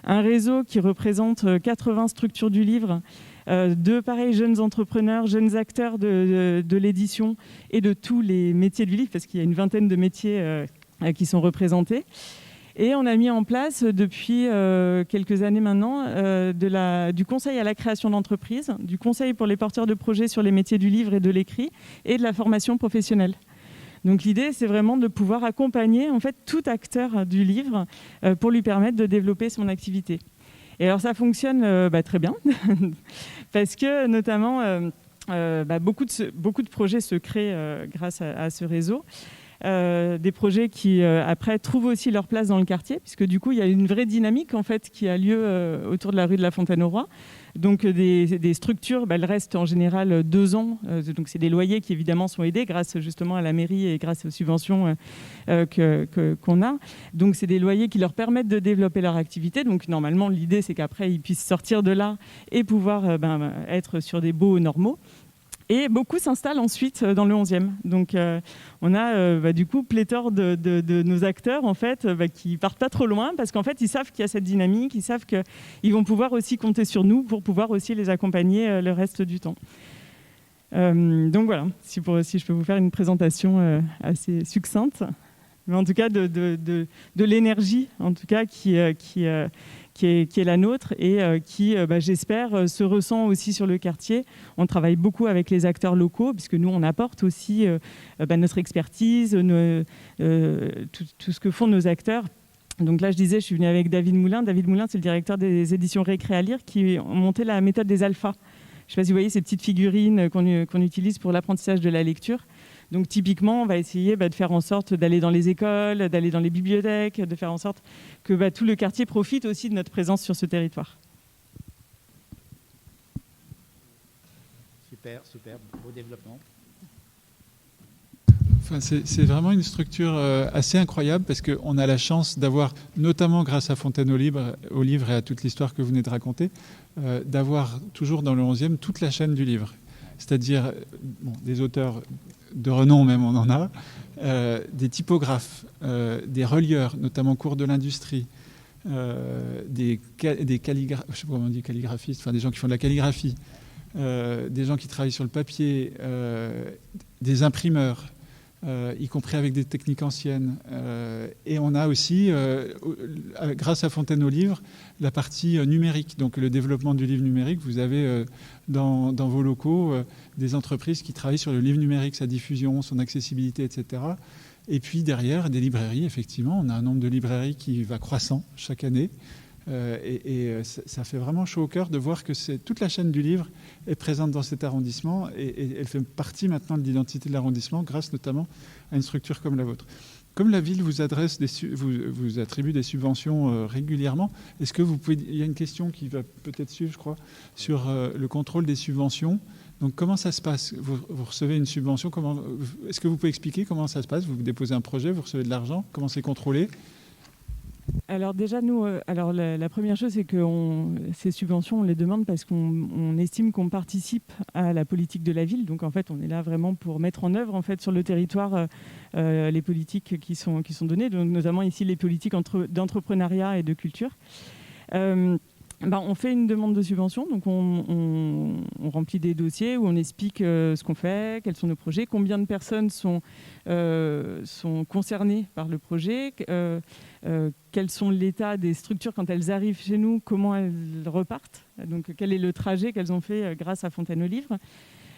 Un réseau qui représente 80 structures du livre, de pareils jeunes entrepreneurs, jeunes acteurs de l'édition et de tous les métiers du livre, parce qu'il y a une vingtaine de métiers qui sont représentés. Et on a mis en place depuis quelques années maintenant du conseil à la création d'entreprise, du conseil pour les porteurs de projets sur les métiers du livre et de l'écrit, et de la formation professionnelle. Donc l'idée, c'est vraiment de pouvoir accompagner en fait tout acteur du livre pour lui permettre de développer son activité. Et alors ça fonctionne très bien, parce que notamment beaucoup de projets se créent grâce à ce réseau. Des projets qui après trouvent aussi leur place dans le quartier, puisque du coup il y a une vraie dynamique en fait qui a lieu autour de la rue de la Fontaine aux Rois. Donc des structures, elles restent en général 2 ans. Donc c'est des loyers qui évidemment sont aidés grâce justement à la mairie et grâce aux subventions qu'on a. Donc c'est des loyers qui leur permettent de développer leur activité. Donc normalement l'idée c'est qu'après ils puissent sortir de là et pouvoir être sur des baux normaux. Et beaucoup s'installent ensuite dans le 11e. Donc on a du coup pléthore de nos acteurs en fait, qui partent pas trop loin, parce qu'en fait ils savent qu'il y a cette dynamique, ils savent qu'ils vont pouvoir aussi compter sur nous pour pouvoir aussi les accompagner le reste du temps. Donc voilà, si je peux vous faire une présentation assez succincte. mais en tout cas de l'énergie, en tout cas qui est la nôtre et qui, j'espère, se ressent aussi sur le quartier. On travaille beaucoup avec les acteurs locaux, puisque nous, on apporte aussi notre expertise, tout ce que font nos acteurs. Donc là, je disais, je suis venue avec David Moulin. David Moulin, c'est le directeur des éditions Récré à lire qui ont monté la méthode des alphas. Je ne sais pas si vous voyez ces petites figurines qu'on utilise pour l'apprentissage de la lecture. Donc typiquement, on va essayer de faire en sorte d'aller dans les écoles, d'aller dans les bibliothèques, de faire en sorte que tout le quartier profite aussi de notre présence sur ce territoire. Super, beau développement. Enfin, c'est vraiment une structure assez incroyable parce qu'on a la chance d'avoir, notamment grâce à Fontaine au livre et à toute l'histoire que vous venez de raconter, d'avoir toujours dans le 11e toute la chaîne du livre. C'est-à-dire des auteurs de renom même, on en a, des typographes, des relieurs, notamment cours de l'industrie, des calligraphes, je ne sais pas comment on dit calligraphistes, enfin des gens qui font de la calligraphie, des gens qui travaillent sur le papier, des imprimeurs, y compris avec des techniques anciennes. Et on a aussi, grâce à Fontaine au livre, la partie numérique, donc le développement du livre numérique. Vous avez dans vos locaux des entreprises qui travaillent sur le livre numérique, sa diffusion, son accessibilité, etc. Et puis derrière, des librairies, effectivement. On a un nombre de librairies qui va croissant chaque année. Ça fait vraiment chaud au cœur de voir que toute la chaîne du livre est présente dans cet arrondissement et elle fait partie maintenant de l'identité de l'arrondissement grâce notamment à une structure comme la vôtre. Comme la ville vous attribue des subventions régulièrement, est-ce que vous pouvez... Il y a une question qui va peut-être suivre, je crois, sur le contrôle des subventions. Donc comment ça se passe ? Vous recevez une subvention, est-ce que vous pouvez expliquer comment ça se passe ? Vous déposez un projet, vous recevez de l'argent, comment c'est contrôlé ? Alors déjà, nous, la première chose, c'est que ces subventions, on les demande parce qu'on estime qu'on participe à la politique de la ville. Donc en fait, on est là vraiment pour mettre en œuvre en fait, sur le territoire les politiques qui sont données, donc, notamment ici les politiques d'entrepreneuriat et de culture. On fait une demande de subvention, donc on remplit des dossiers où on explique ce qu'on fait, quels sont nos projets, combien de personnes sont concernées par le projet, quels sont l'état des structures quand elles arrivent chez nous, comment elles repartent, donc quel est le trajet qu'elles ont fait grâce à Fontaine au livre.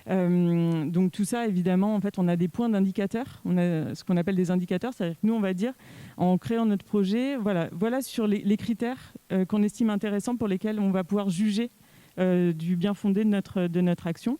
Donc tout ça, évidemment, en fait, on a des points d'indicateurs, on a ce qu'on appelle des indicateurs, c'est-à-dire que nous, on va dire, en créant notre projet, voilà sur les critères qu'on estime intéressants pour lesquels on va pouvoir juger du bien fondé de notre action,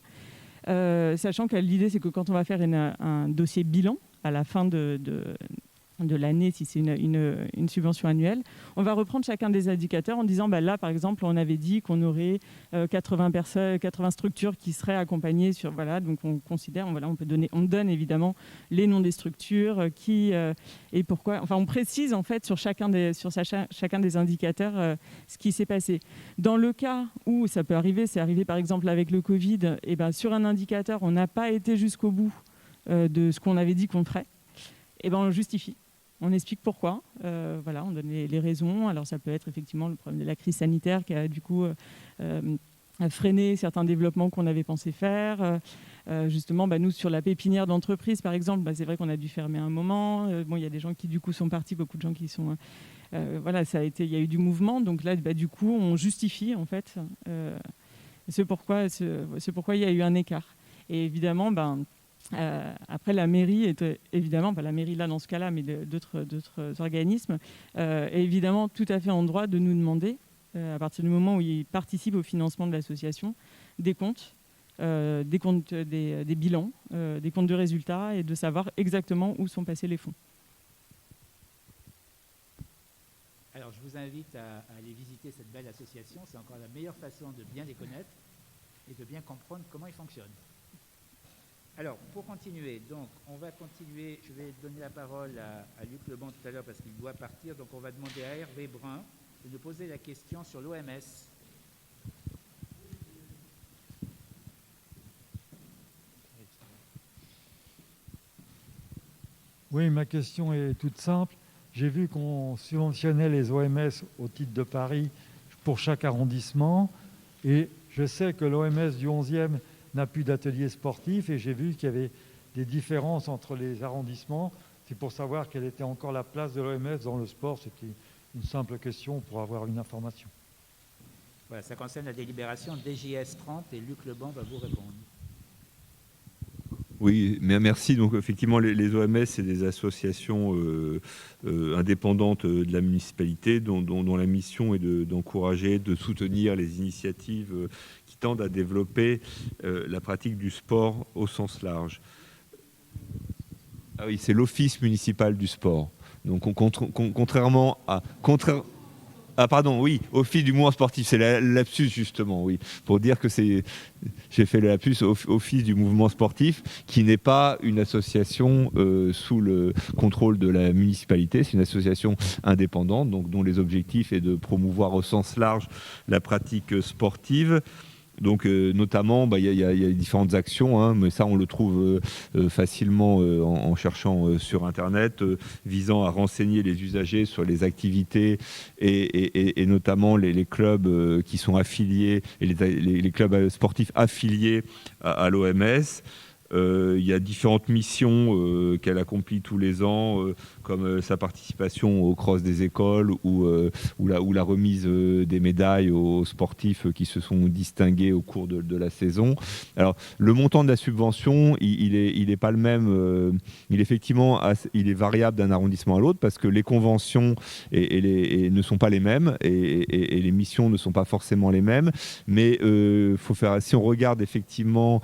sachant que l'idée, c'est que quand on va faire un dossier bilan à la fin de l'année, si c'est une subvention annuelle, on va reprendre chacun des indicateurs en disant, là, par exemple, on avait dit qu'on aurait 80 structures qui seraient accompagnées sur, donc on considère, on donne évidemment les noms des structures, qui et pourquoi, enfin, on précise en fait sur chacun des indicateurs ce qui s'est passé. Dans le cas où ça peut arriver, c'est arrivé par exemple avec le Covid, et sur un indicateur, on n'a pas été jusqu'au bout de ce qu'on avait dit qu'on ferait, on justifie. On explique pourquoi, on donne les raisons. Alors ça peut être effectivement le problème de la crise sanitaire qui a du coup freiné certains développements qu'on avait pensé faire. Justement, nous sur la pépinière d'entreprise par exemple, c'est vrai qu'on a dû fermer un moment. Il y a des gens qui du coup sont partis, beaucoup de gens qui sont... il y a eu du mouvement. Donc là, du coup, on justifie en fait ce pourquoi il y a eu un écart. Et évidemment, après, la mairie est évidemment, pas la mairie là dans ce cas-là, mais d'autres organismes, est évidemment tout à fait en droit de nous demander, à partir du moment où ils participent au financement de l'association, des comptes, des bilans, des comptes de résultats et de savoir exactement où sont passés les fonds. Alors, je vous invite à aller visiter cette belle association. C'est encore la meilleure façon de bien les connaître et de bien comprendre comment ils fonctionnent. Alors, pour continuer, donc, on va continuer. Je vais donner la parole à Luc Lebon tout à l'heure parce qu'il doit partir. Donc, on va demander à Hervé Brun de nous poser la question sur l'OMS. Oui, ma question est toute simple. J'ai vu qu'on subventionnait les OMS au titre de Paris pour chaque arrondissement. Et je sais que l'OMS du 11e n'a plus d'ateliers sportifs et j'ai vu qu'il y avait des différences entre les arrondissements. C'est pour savoir quelle était encore la place de l'OMS dans le sport. C'était une simple question pour avoir une information. Voilà, ça concerne la délibération DJS 30 et Luc Leban va vous répondre. Oui, mais merci. Donc effectivement, les OMS, c'est des associations indépendantes de la municipalité dont la mission est d'encourager, de soutenir les initiatives qui tendent à développer la pratique du sport au sens large. Ah oui, c'est l'Office municipal du sport. Donc contrairement à... Ah pardon, oui, Office du mouvement sportif, c'est la lapsus justement, oui, pour dire que j'ai fait le lapsus Office du mouvement sportif, qui n'est pas une association sous le contrôle de la municipalité, c'est une association indépendante, donc dont les objectifs est de promouvoir au sens large la pratique sportive. Donc notamment, il y a différentes actions, hein, mais ça on le trouve facilement en cherchant sur Internet, visant à renseigner les usagers sur les activités et notamment les clubs qui sont affiliés et les clubs sportifs affiliés à l'OMS. Il y a différentes missions qu'elle accomplit tous les ans, comme sa participation au cross des écoles ou la remise des médailles aux sportifs qui se sont distingués au cours de la saison. Alors, le montant de la subvention, il est pas le même. Il est variable d'un arrondissement à l'autre parce que les conventions ne sont pas les mêmes et les missions ne sont pas forcément les mêmes. Mais si on regarde effectivement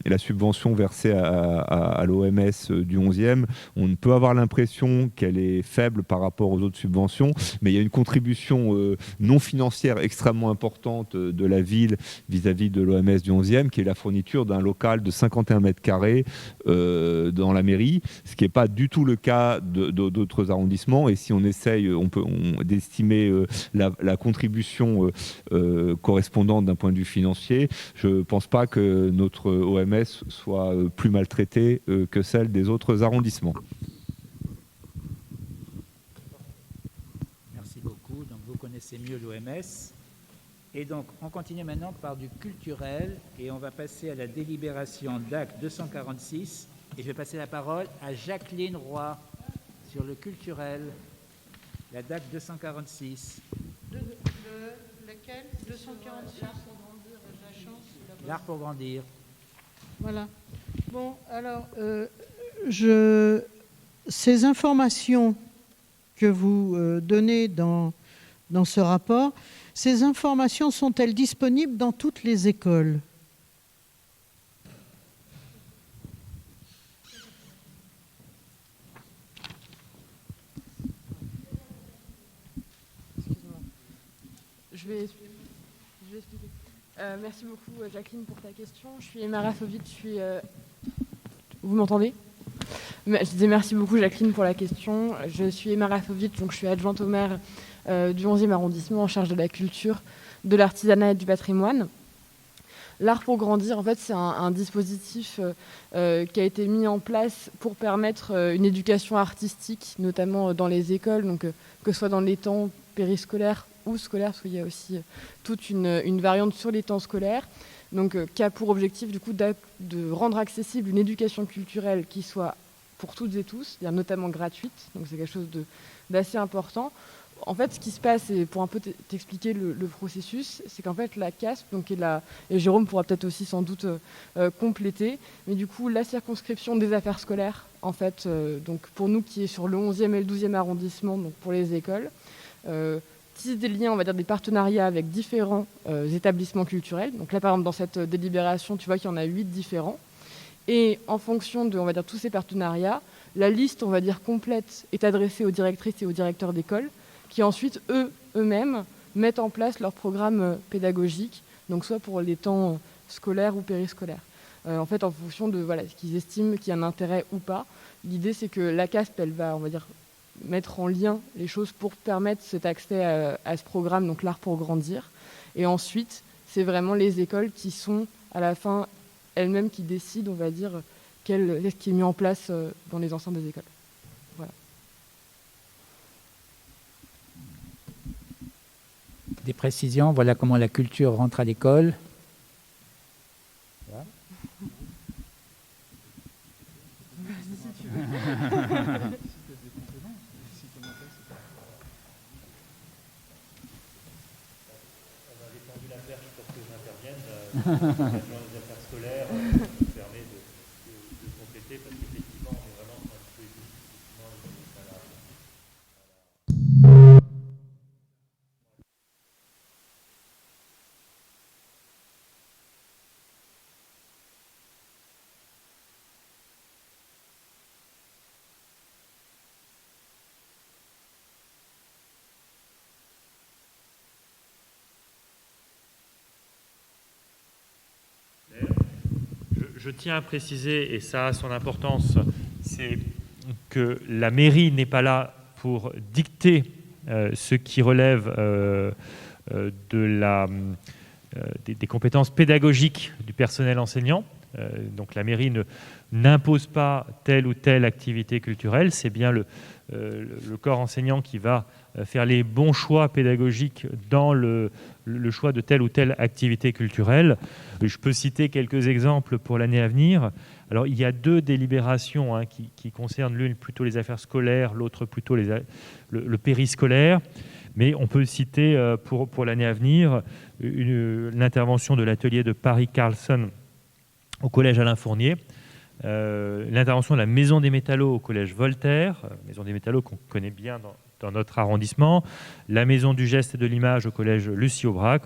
la subvention versée à l'OMS du 11e, on peut avoir l'impression qu'elle est faible par rapport aux autres subventions, mais il y a une contribution non financière extrêmement importante de la ville vis-à-vis de l'OMS du 11e, qui est la fourniture d'un local de 51 mètres carrés dans la mairie, ce qui n'est pas du tout le cas d'autres arrondissements. Et si on essaye d'estimer la contribution correspondante d'un point de vue financier, je ne pense pas que notre OMS soit plus maltraitée que celle des autres arrondissements. Merci beaucoup. Donc vous connaissez mieux l'OMS. Et donc on continue maintenant par du culturel et on va passer à la délibération DAC 246. Et je vais passer la parole à Jacqueline Roy sur le culturel, la DAC 246. Lequel 246. L'art pour grandir. Voilà. Bon, alors, ces informations que vous donnez dans ce rapport, ces informations sont-elles disponibles dans toutes les écoles ? Excuse-moi. Je vais expliquer. Merci beaucoup Jacqueline pour ta question. Je suis Emma Rafovic, vous m'entendez ? Je disais merci beaucoup Jacqueline pour la question. Je suis Emma Rafovic, donc je suis adjointe au maire du 11e arrondissement en charge de la culture, de l'artisanat et du patrimoine. L'art pour grandir, en fait, c'est un dispositif qui a été mis en place pour permettre une éducation artistique, notamment dans les écoles, donc que ce soit dans les temps périscolaires ou scolaires, parce qu'il y a aussi toute une variante sur les temps scolaires, donc qui a pour objectif du coup de rendre accessible une éducation culturelle qui soit pour toutes et tous, c'est-à-dire notamment gratuite, donc c'est quelque chose d'assez important. En fait, ce qui se passe, et pour un peu t'expliquer le processus, c'est qu'en fait la CASP, donc et Jérôme pourra peut-être aussi sans doute compléter, mais du coup la circonscription des affaires scolaires, en fait, donc pour nous qui est sur le 11e et le 12e arrondissement, donc pour les écoles, tisse des liens, on va dire des partenariats avec différents établissements culturels. Donc là, par exemple, dans cette délibération, tu vois qu'il y en a 8 différents. Et en fonction de, on va dire, tous ces partenariats, la liste, on va dire, complète est adressée aux directrices et aux directeurs d'école, qui ensuite, eux-mêmes, mettent en place leur programme pédagogique, donc soit pour les temps scolaires ou périscolaires. En fait, en fonction de ce qu'ils estiment qu'il y a un intérêt ou pas. L'idée, c'est que la CASP, elle va, on va dire, mettre en lien les choses pour permettre cet accès à ce programme, donc l'art pour grandir. Et ensuite, c'est vraiment les écoles qui sont, à la fin, elles-mêmes qui décident, on va dire, qu'est-ce qui est mis en place dans les enceintes des écoles. Voilà. Des précisions, voilà comment la culture rentre à l'école. Voilà. des affaires scolaires qui permet de compléter, parce qu'effectivement, on est vraiment sur un dispositif je tiens à préciser, et ça a son importance, c'est que la mairie n'est pas là pour dicter ce qui relève des compétences pédagogiques du personnel enseignant. Donc la mairie n'impose pas telle ou telle activité culturelle, c'est bien le corps enseignant qui va faire les bons choix pédagogiques dans le choix de telle ou telle activité culturelle. Je peux citer quelques exemples pour l'année à venir. Alors, il y a 2 délibérations qui concernent l'une plutôt les affaires scolaires, l'autre plutôt le périscolaire. Mais on peut citer pour l'année à venir l'intervention de l'atelier de Paris Carlson au collège Alain Fournier, l'intervention de la Maison des Métallos au collège Voltaire, Maison des Métallos qu'on connaît bien dans notre arrondissement, la Maison du Geste et de l'Image au collège Lucie Aubrac,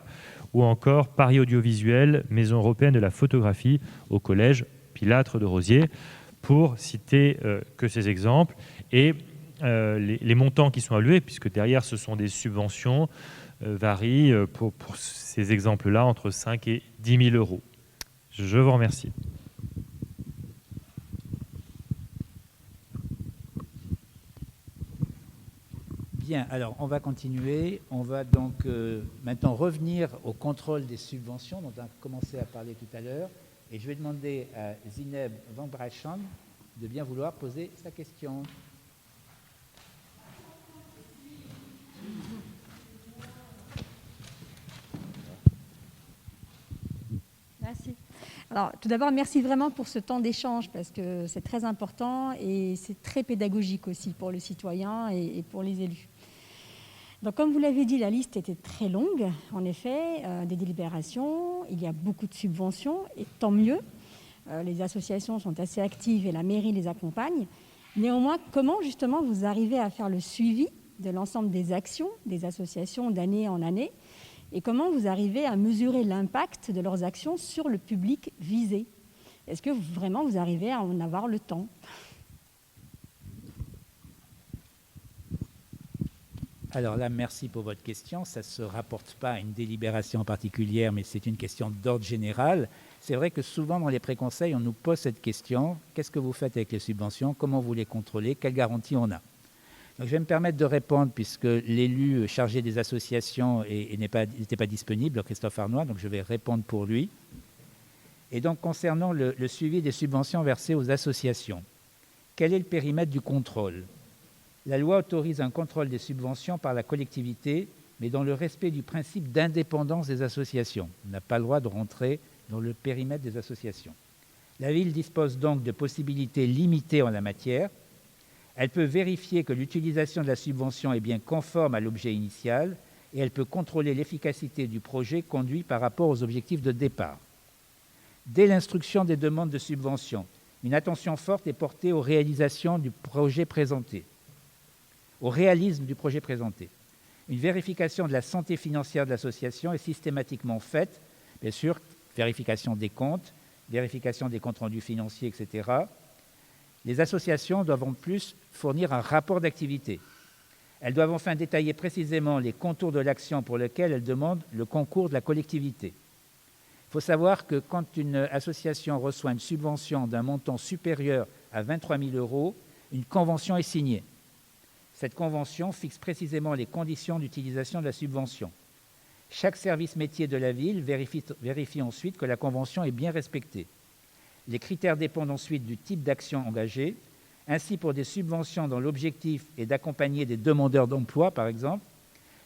ou encore Paris Audiovisuel, Maison européenne de la photographie au collège Pilâtre de Rosiers, pour citer que ces exemples. Et les montants qui sont alloués, puisque derrière ce sont des subventions, varient pour ces exemples-là entre 5 et 10 000 euros. Je vous remercie. Bien, alors on va continuer. On va donc maintenant revenir au contrôle des subventions dont on a commencé à parler tout à l'heure. Et je vais demander à Zineb Van Breichan de bien vouloir poser sa question. Merci. Alors, tout d'abord, merci vraiment pour ce temps d'échange parce que c'est très important et c'est très pédagogique aussi pour le citoyen et pour les élus. Donc, comme vous l'avez dit, la liste était très longue. En effet, des délibérations, il y a beaucoup de subventions et tant mieux. Les associations sont assez actives et la mairie les accompagne. Néanmoins, comment justement vous arrivez à faire le suivi de l'ensemble des actions des associations d'année en année? Et comment vous arrivez à mesurer l'impact de leurs actions sur le public visé? Est-ce que vraiment vous arrivez à en avoir le temps? Alors là, merci pour votre question. Ça ne se rapporte pas à une délibération particulière, mais c'est une question d'ordre général. C'est vrai que souvent dans les préconseils, on nous pose cette question. Qu'est-ce que vous faites avec les subventions? Comment vous les contrôlez? Quelle garantie on a? Donc, je vais me permettre de répondre puisque l'élu chargé des associations n'était pas disponible, Christophe Arnois, donc je vais répondre pour lui. Et donc, concernant le suivi des subventions versées aux associations, quel est le périmètre du contrôle? La loi autorise un contrôle des subventions par la collectivité, mais dans le respect du principe d'indépendance des associations. On n'a pas le droit de rentrer dans le périmètre des associations. La ville dispose donc de possibilités limitées en la matière. Elle peut vérifier que l'utilisation de la subvention est bien conforme à l'objet initial et elle peut contrôler l'efficacité du projet conduit par rapport aux objectifs de départ. Dès l'instruction des demandes de subvention, une attention forte est portée aux réalisations du projet présenté, au réalisme du projet présenté. Une vérification de la santé financière de l'association est systématiquement faite, bien sûr, vérification des comptes, vérification des comptes rendus financiers, etc. Les associations doivent en plus fournir un rapport d'activité. Elles doivent enfin détailler précisément les contours de l'action pour laquelle elles demandent le concours de la collectivité. Il faut savoir que quand une association reçoit une subvention d'un montant supérieur à 23 000 euros, une convention est signée. Cette convention fixe précisément les conditions d'utilisation de la subvention. Chaque service métier de la ville vérifie ensuite que la convention est bien respectée. Les critères dépendent ensuite du type d'action engagée. Ainsi, pour des subventions dont l'objectif est d'accompagner des demandeurs d'emploi, par exemple,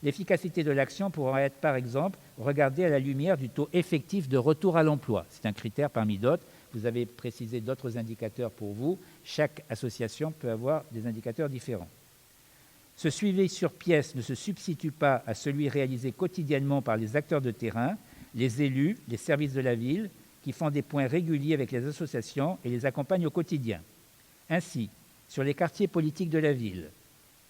l'efficacité de l'action pourra être, par exemple, regardée à la lumière du taux effectif de retour à l'emploi. C'est un critère parmi d'autres. Vous avez précisé d'autres indicateurs pour vous. Chaque association peut avoir des indicateurs différents. Ce suivi sur pièce ne se substitue pas à celui réalisé quotidiennement par les acteurs de terrain. les élus, les services de la ville, qui font des points réguliers avec les associations et les accompagnent au quotidien. Ainsi, sur les quartiers politiques de la ville,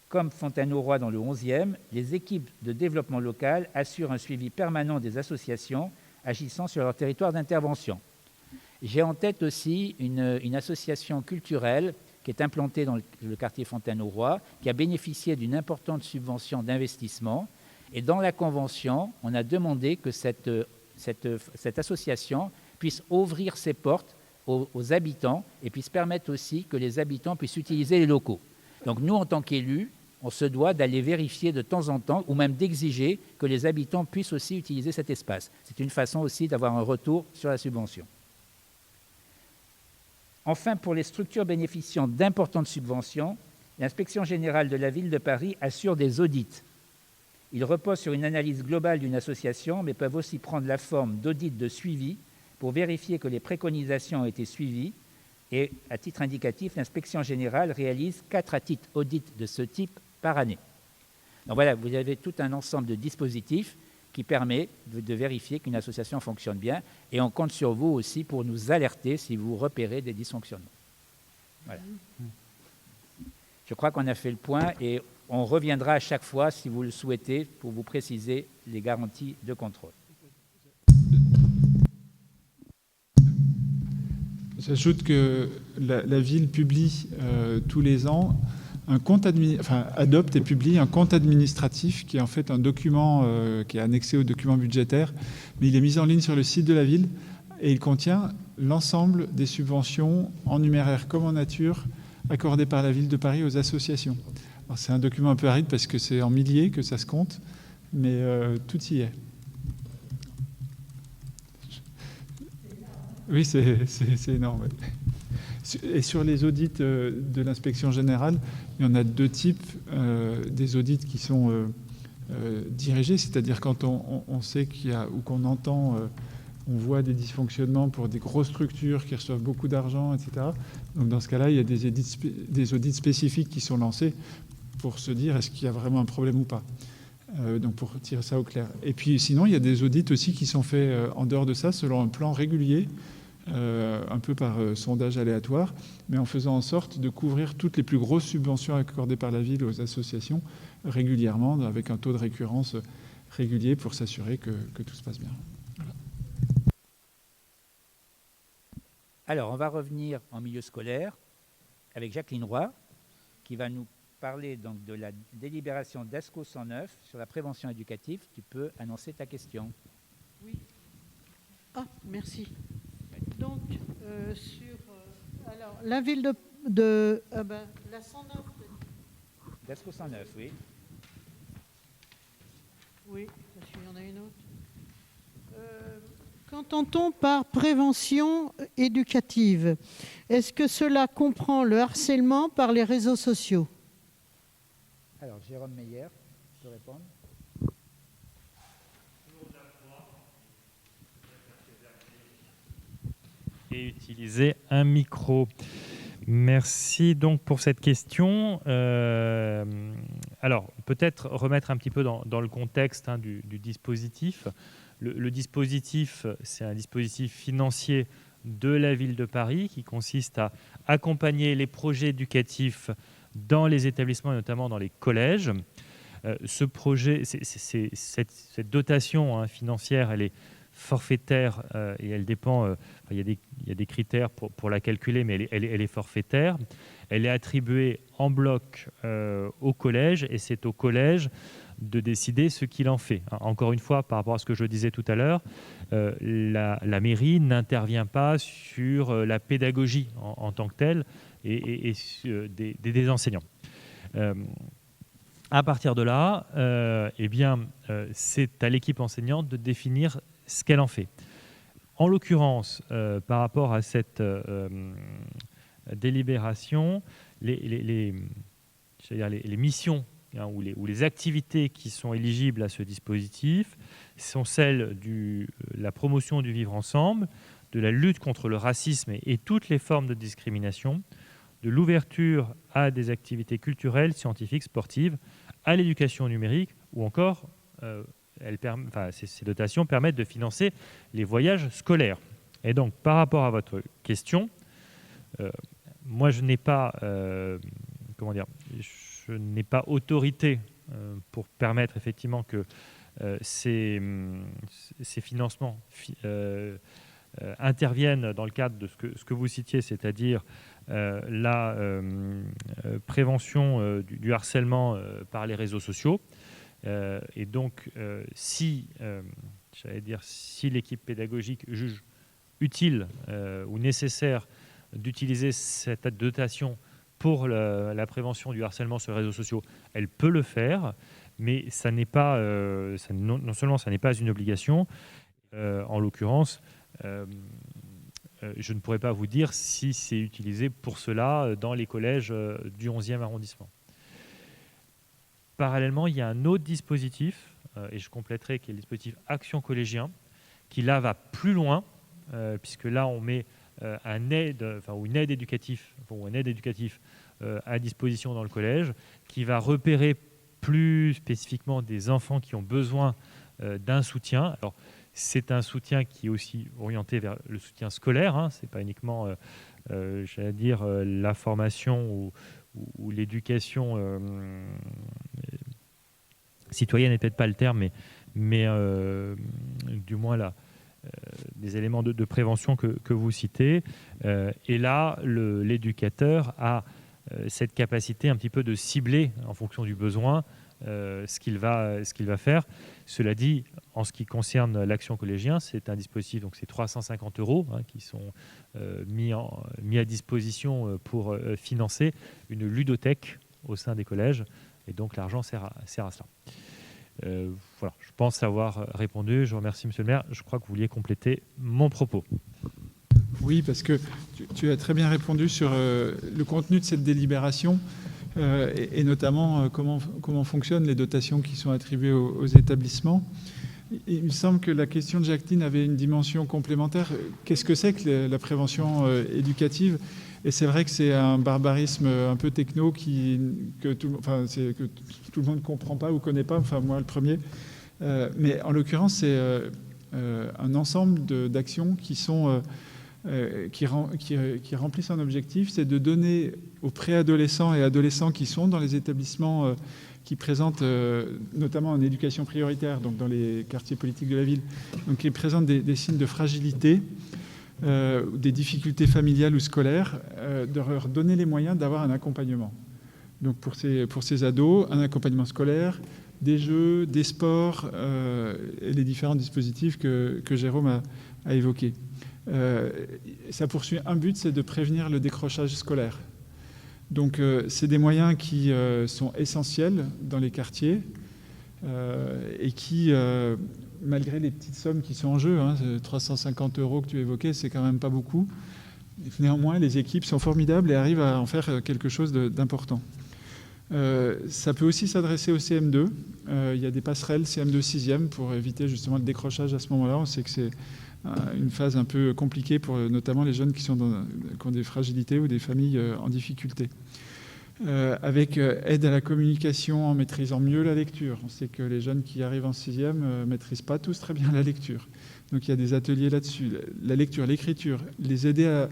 comme Fontaine-au-Roi dans le 11e, les équipes de développement local assurent un suivi permanent des associations agissant sur leur territoire d'intervention. J'ai en tête aussi une association culturelle qui est implantée dans le quartier Fontaine-au-Roi, qui a bénéficié d'une importante subvention d'investissement. Et dans la convention, on a demandé que cette association puisse ouvrir ses portes aux habitants et puisse permettre aussi que les habitants puissent utiliser les locaux. Donc nous, en tant qu'élus, on se doit d'aller vérifier de temps en temps ou même d'exiger que les habitants puissent aussi utiliser cet espace. C'est une façon aussi d'avoir un retour sur la subvention. Enfin, pour les structures bénéficiant d'importantes subventions, l'Inspection générale de la ville de Paris assure des audits. Ils reposent sur une analyse globale d'une association, mais peuvent aussi prendre la forme d'audits de suivi pour vérifier que les préconisations ont été suivies. Et à titre indicatif, l'Inspection générale réalise 4 audits de ce type par année. Donc voilà, vous avez tout un ensemble de dispositifs qui permet de vérifier qu'une association fonctionne bien. Et on compte sur vous aussi pour nous alerter si vous repérez des dysfonctionnements. Voilà. Je crois qu'on a fait le point et on reviendra à chaque fois, si vous le souhaitez, pour vous préciser les garanties de contrôle. J'ajoute que la ville publie tous les ans adopte et publie un compte administratif qui est en fait un document qui est annexé au document budgétaire, mais il est mis en ligne sur le site de la ville et il contient l'ensemble des subventions en numéraire comme en nature accordées par la ville de Paris aux associations. Alors c'est un document un peu aride parce que c'est en milliers que ça se compte, mais tout y est. Oui, c'est énorme. Ouais. Et sur les audits de l'inspection générale, il y en a 2 types. Des audits qui sont dirigés, c'est-à-dire quand on sait qu'il y a, ou qu'on entend, on voit des dysfonctionnements pour des grosses structures qui reçoivent beaucoup d'argent, etc. Donc dans ce cas-là, il y a des audits spécifiques qui sont lancés pour se dire est-ce qu'il y a vraiment un problème ou pas. Donc pour tirer ça au clair. Et puis sinon, il y a des audits aussi qui sont faits en dehors de ça, selon un plan régulier, un peu par sondage aléatoire, mais en faisant en sorte de couvrir toutes les plus grosses subventions accordées par la ville aux associations régulièrement, avec un taux de récurrence régulier pour s'assurer que tout se passe bien. Voilà. Alors, on va revenir en milieu scolaire avec Jacqueline Roy, qui va nous parler donc de la délibération d'ESCO 109 sur la prévention éducative. Tu peux annoncer ta question. Oui. Ah, merci. Donc, alors, la ville de la 109. D'ESCO 109, oui. Oui, parce qu'il y en a une autre. Qu'entend-on par prévention éducative? Est-ce que cela comprend le harcèlement par les réseaux sociaux? Alors, Jérôme Meyer, tu peux répondre. Et utiliser un micro. Merci donc pour cette question. Alors, peut-être remettre un petit peu dans le contexte du dispositif. Le dispositif, c'est un dispositif financier de la ville de Paris qui consiste à accompagner les projets éducatifs dans les établissements et notamment dans les collèges. Ce projet, cette dotation financière, elle est forfaitaire et elle dépend, il y a des critères pour la calculer, mais elle est forfaitaire. Elle est attribuée en bloc au collège et c'est au collège de décider ce qu'il en fait. Encore une fois, par rapport à ce que je disais tout à l'heure, la mairie n'intervient pas sur la pédagogie en tant que telle et des enseignants. À partir de là, c'est à l'équipe enseignante de définir ce qu'elle en fait. En l'occurrence, par rapport à cette délibération, les missions ou les activités qui sont éligibles à ce dispositif sont celles de la promotion du vivre ensemble, de la lutte contre le racisme et toutes les formes de discrimination, de l'ouverture à des activités culturelles, scientifiques, sportives, à l'éducation numérique ou encore ces dotations permettent de financer les voyages scolaires. Et donc, par rapport à votre question, moi, je n'ai pas, je n'ai pas autorité pour permettre effectivement que ces financements interviennent dans le cadre de ce que vous citiez, c'est-à-dire la prévention du harcèlement par les réseaux sociaux. Et donc, si l'équipe pédagogique juge utile ou nécessaire d'utiliser cette dotation pour la prévention du harcèlement sur les réseaux sociaux, elle peut le faire, mais ça n'est pas, non seulement ça n'est pas une obligation, en l'occurrence, je ne pourrais pas vous dire si c'est utilisé pour cela dans les collèges du 11e arrondissement. Parallèlement, il y a un autre dispositif, et je compléterai, qui est le dispositif Action Collégien, qui là va plus loin, puisque là on met une aide éducative à disposition dans le collège, qui va repérer plus spécifiquement des enfants qui ont besoin d'un soutien. Alors, c'est un soutien qui est aussi orienté vers le soutien scolaire, hein. Ce n'est pas uniquement, la formation ou l'éducation citoyenne n'est peut-être pas le terme, mais du moins des éléments de prévention que vous citez. Et là, l'éducateur a cette capacité un petit peu de cibler en fonction du besoin ce qu'il va faire. Cela dit, en ce qui concerne l'Action Collégien, c'est un dispositif, donc c'est 350 € qui sont mis à disposition pour financer une ludothèque au sein des collèges, et donc l'argent sert à cela. Voilà, je pense avoir répondu. Je vous remercie, monsieur le maire. Je crois que vous vouliez compléter mon propos. Oui, parce que tu as très bien répondu sur le contenu de cette délibération et notamment comment fonctionnent les dotations qui sont attribuées aux établissements. Il me semble que la question de Jacqueline avait une dimension complémentaire. Qu'est-ce que c'est que la prévention éducative ? Et c'est vrai que c'est un barbarisme un peu techno que tout le monde ne comprend pas ou ne connaît pas, enfin moi le premier. Mais en l'occurrence, c'est un ensemble d'actions qui remplissent un objectif, c'est de donner aux préadolescents et adolescents qui sont dans les établissements qui présentent, notamment en éducation prioritaire, donc dans les quartiers politiques de la ville, donc qui présentent des signes de fragilité, des difficultés familiales ou scolaires, de leur donner les moyens d'avoir un accompagnement. Donc pour ces ados, un accompagnement scolaire, des jeux, des sports, et les différents dispositifs que Jérôme a évoqués. Ça poursuit un but, c'est de prévenir le décrochage scolaire. Donc c'est des moyens qui sont essentiels dans les quartiers et qui, malgré les petites sommes qui sont en jeu, 350 € que tu évoquais, c'est quand même pas beaucoup. Néanmoins, les équipes sont formidables et arrivent à en faire quelque chose d'important. Ça peut aussi s'adresser au CM2. Il y a des passerelles CM2 6e pour éviter justement le décrochage à ce moment-là. On sait que c'est une phase un peu compliquée pour notamment les jeunes qui ont des fragilités ou des familles en difficulté. Avec aide à la communication en maîtrisant mieux la lecture. On sait que les jeunes qui arrivent en 6e ne maîtrisent pas tous très bien la lecture. Donc il y a des ateliers là-dessus. La lecture, l'écriture, les aider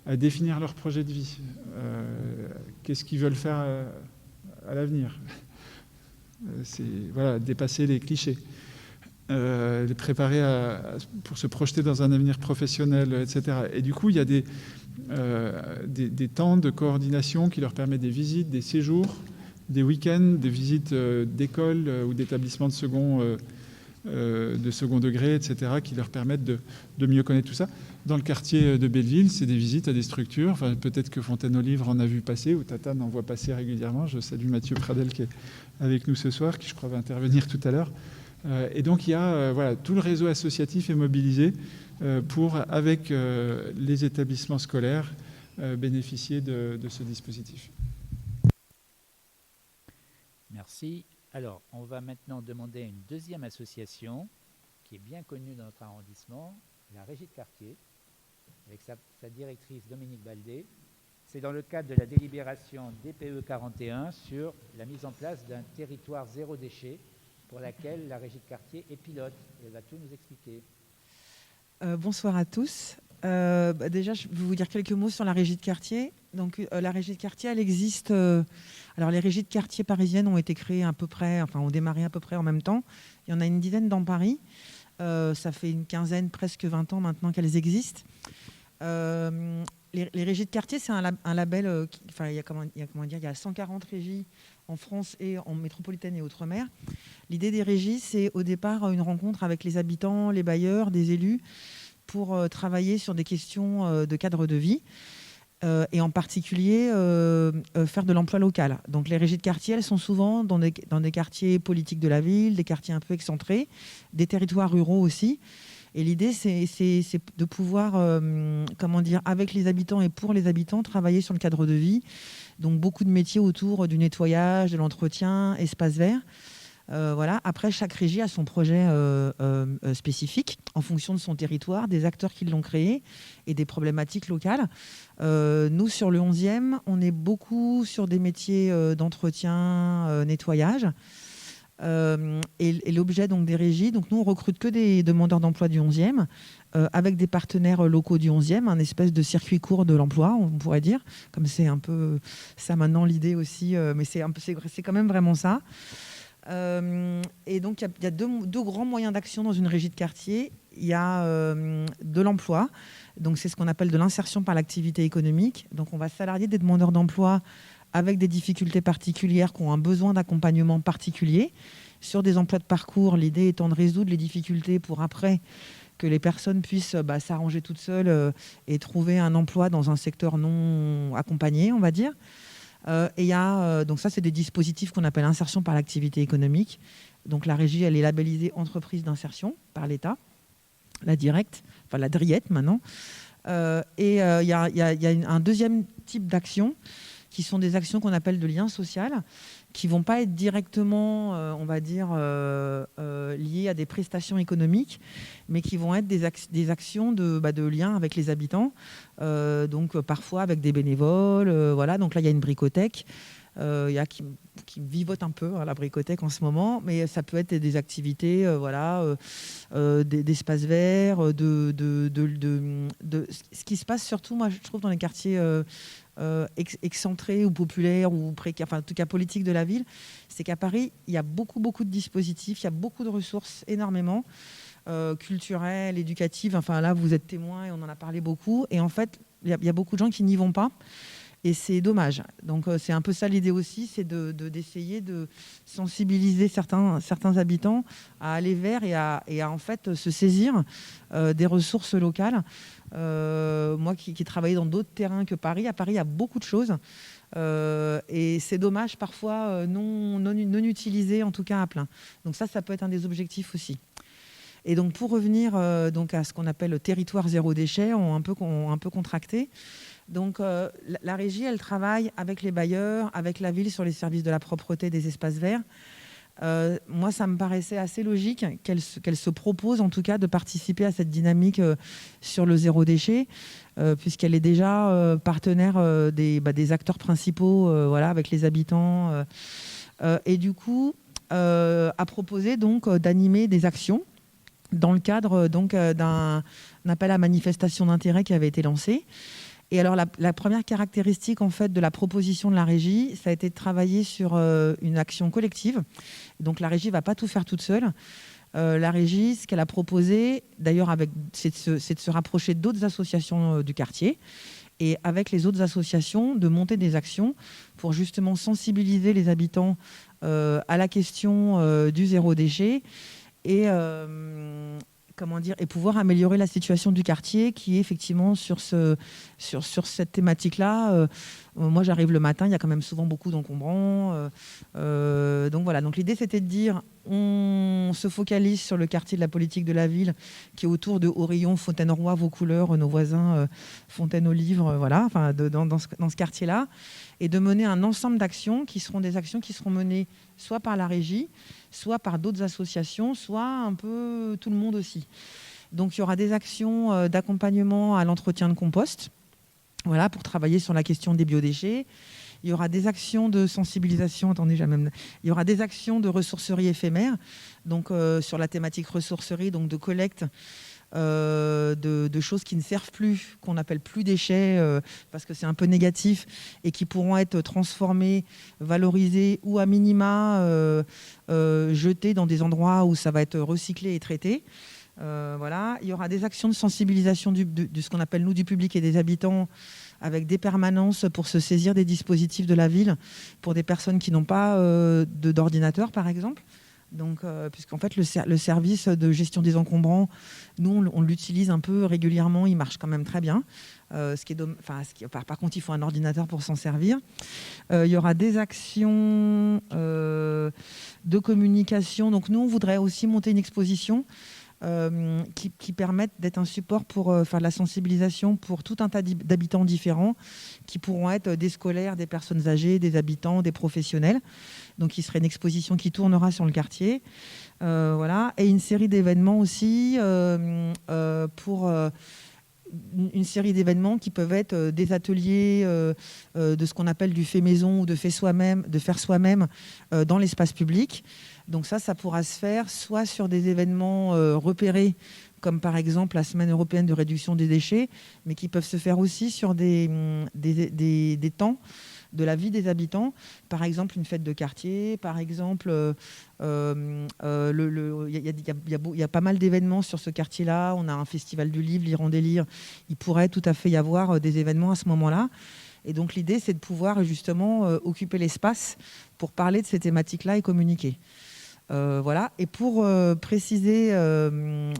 à définir leur projet de vie. Qu'est-ce qu'ils veulent faire à l'avenir ? C'est dépasser les clichés. Les préparer pour se projeter dans un avenir professionnel, etc. Et du coup, il y a des temps de coordination qui leur permettent des visites, des séjours, des week-ends, des visites d'écoles ou d'établissements de second degré, etc., qui leur permettent de mieux connaître tout ça. Dans le quartier de Belleville, c'est des visites à des structures. Enfin, peut-être que Fontaine-aux-Livres en a vu passer, ou Tatane en voit passer régulièrement. Je salue Mathieu Pradel qui est avec nous ce soir, qui je crois va intervenir tout à l'heure. Et donc il y a tout le réseau associatif est mobilisé pour, avec les établissements scolaires, bénéficier de ce dispositif. Merci. Alors, on va maintenant demander à une deuxième association qui est bien connue dans notre arrondissement, la Régie de quartier, avec sa directrice Dominique Baldé. C'est dans le cadre de la délibération DPE 41 sur la mise en place d'un territoire zéro déchet pour laquelle la régie de quartier est pilote. Elle va tout nous expliquer. Bonsoir à tous. Déjà, je vais vous dire quelques mots sur la régie de quartier. Donc, la régie de quartier, elle existe. Alors, les régies de quartier parisiennes ont été créées à peu près, enfin, ont démarré à peu près en même temps. Il y en a une dizaine dans Paris. Ça fait une quinzaine, presque 20 ans maintenant qu'elles existent. Les régies de quartier, c'est un label. Il y a 140 régies en France et en métropolitaine et outre-mer. L'idée des régies, c'est au départ une rencontre avec les habitants, les bailleurs, des élus, pour travailler sur des questions de cadre de vie et en particulier faire de l'emploi local. Donc les régies de quartier, elles sont souvent dans des quartiers politiques de la ville, des quartiers un peu excentrés, des territoires ruraux aussi. Et l'idée, c'est de pouvoir, avec les habitants et pour les habitants, travailler sur le cadre de vie. Donc beaucoup de métiers autour du nettoyage, de l'entretien, espace vert. Voilà. Après, chaque régie a son projet spécifique en fonction de son territoire, des acteurs qui l'ont créé et des problématiques locales. Nous, sur le 11e, on est beaucoup sur des métiers d'entretien, nettoyage. Et l'objet donc, des régies, donc nous, on recrute que des demandeurs d'emploi du 11e, avec des partenaires locaux du 11e, un espèce de circuit court de l'emploi, on pourrait dire, comme c'est un peu ça maintenant l'idée aussi, mais c'est quand même vraiment ça. Et donc, il y a deux grands moyens d'action dans une régie de quartier. Il y a de l'emploi, donc c'est ce qu'on appelle de l'insertion par l'activité économique. Donc, on va salarier des demandeurs d'emploi avec des difficultés particulières, qui ont un besoin d'accompagnement particulier. Sur des emplois de parcours, l'idée étant de résoudre les difficultés pour après que les personnes puissent s'arranger toutes seules et trouver un emploi dans un secteur non accompagné, on va dire. Et il y a, donc ça, c'est des dispositifs qu'on appelle insertion par l'activité économique. Donc la régie, elle est labellisée entreprise d'insertion par l'État, la directe, enfin la DRIET maintenant. Et il y a un deuxième type d'action qui sont des actions qu'on appelle de lien social, qui ne vont pas être directement, on va dire, liées à des prestations économiques, mais qui vont être des actions de lien avec les habitants, donc parfois avec des bénévoles. Voilà. Donc là, il y a une bricothèque qui vivote un peu, la bricothèque en ce moment, mais ça peut être des activités d'espaces verts, ce qui se passe surtout, moi, je trouve, dans les quartiers excentrés ou populaires ou précaires, enfin en tout cas politiques de la ville, c'est qu'à Paris, il y a beaucoup de dispositifs, il y a beaucoup de ressources, énormément, culturelles, éducatives. Enfin là, vous êtes témoin et on en a parlé beaucoup. Et en fait, il y a beaucoup de gens qui n'y vont pas. Et c'est dommage. Donc c'est un peu ça l'idée aussi, c'est d'essayer de sensibiliser certains habitants à aller vers et à en fait se saisir des ressources locales. Moi qui travaillais dans d'autres terrains que Paris, à Paris il y a beaucoup de choses et c'est dommage parfois non utilisées en tout cas à plein. Donc ça peut être un des objectifs aussi. Et donc pour revenir donc à ce qu'on appelle le territoire zéro déchet, un peu contracté. Donc la régie, elle travaille avec les bailleurs, avec la ville sur les services de la propreté des espaces verts. Moi, ça me paraissait assez logique qu'elle se propose en tout cas de participer à cette dynamique sur le zéro déchet, puisqu'elle est déjà partenaire des acteurs principaux avec les habitants. Et du coup, a proposé donc d'animer des actions dans le cadre d'un appel à manifestation d'intérêt qui avait été lancé. Et alors, la première caractéristique en fait de la proposition de la régie, ça a été de travailler sur une action collective. Donc, la régie ne va pas tout faire toute seule. La régie, ce qu'elle a proposé, d'ailleurs, c'est de se rapprocher d'autres associations du quartier et avec les autres associations, de monter des actions pour justement sensibiliser les habitants à la question du zéro déchet et pouvoir améliorer la situation du quartier qui est effectivement sur cette thématique-là. Moi, j'arrive le matin, il y a quand même souvent beaucoup d'encombrants. Donc voilà, donc l'idée, c'était de dire, on se focalise sur le quartier de la politique de la ville qui est autour de Haut-Rayon, Fontaine-Roi, Vaucouleurs, nos voisins, Fontaine-aux-Livres, voilà, dans ce quartier-là, et de mener un ensemble d'actions qui seront des actions qui seront menées soit par la régie, soit par d'autres associations, soit un peu tout le monde aussi. Donc il y aura des actions d'accompagnement à l'entretien de compost, voilà, pour travailler sur la question des biodéchets. Il y aura des actions de sensibilisation, il y aura des actions de ressourcerie éphémère, donc sur la thématique ressourcerie, donc de collecte de choses qui ne servent plus, qu'on n'appelle plus déchets, parce que c'est un peu négatif, et qui pourront être transformées, valorisées ou à minima jetées dans des endroits où ça va être recyclé et traité. Voilà. Il y aura des actions de sensibilisation de ce qu'on appelle nous du public et des habitants, avec des permanences pour se saisir des dispositifs de la ville pour des personnes qui n'ont pas d'ordinateur, par exemple. Donc, puisqu'en fait, le service de gestion des encombrants, nous, on l'utilise un peu régulièrement, il marche quand même très bien. Par contre, il faut un ordinateur pour s'en servir. Il y aura des actions de communication. Donc, nous, on voudrait aussi monter une exposition qui permettent d'être un support pour faire de la sensibilisation pour tout un tas d'habitants différents qui pourront être des scolaires, des personnes âgées, des habitants, des professionnels. Donc, il serait une exposition qui tournera sur le quartier. Voilà. Et une série d'événements aussi pour une série d'événements qui peuvent être des ateliers de ce qu'on appelle du fait maison ou de faire soi-même dans l'espace public. Donc ça pourra se faire soit sur des événements repérés, comme par exemple la Semaine européenne de réduction des déchets, mais qui peuvent se faire aussi sur des temps de la vie des habitants, par exemple une fête de quartier, par exemple, il y a pas mal d'événements sur ce quartier-là, on a un festival du livre, l'Iran des Lyres, il pourrait tout à fait y avoir des événements à ce moment-là. Et donc l'idée, c'est de pouvoir justement occuper l'espace pour parler de ces thématiques-là et communiquer. Voilà. Et pour préciser de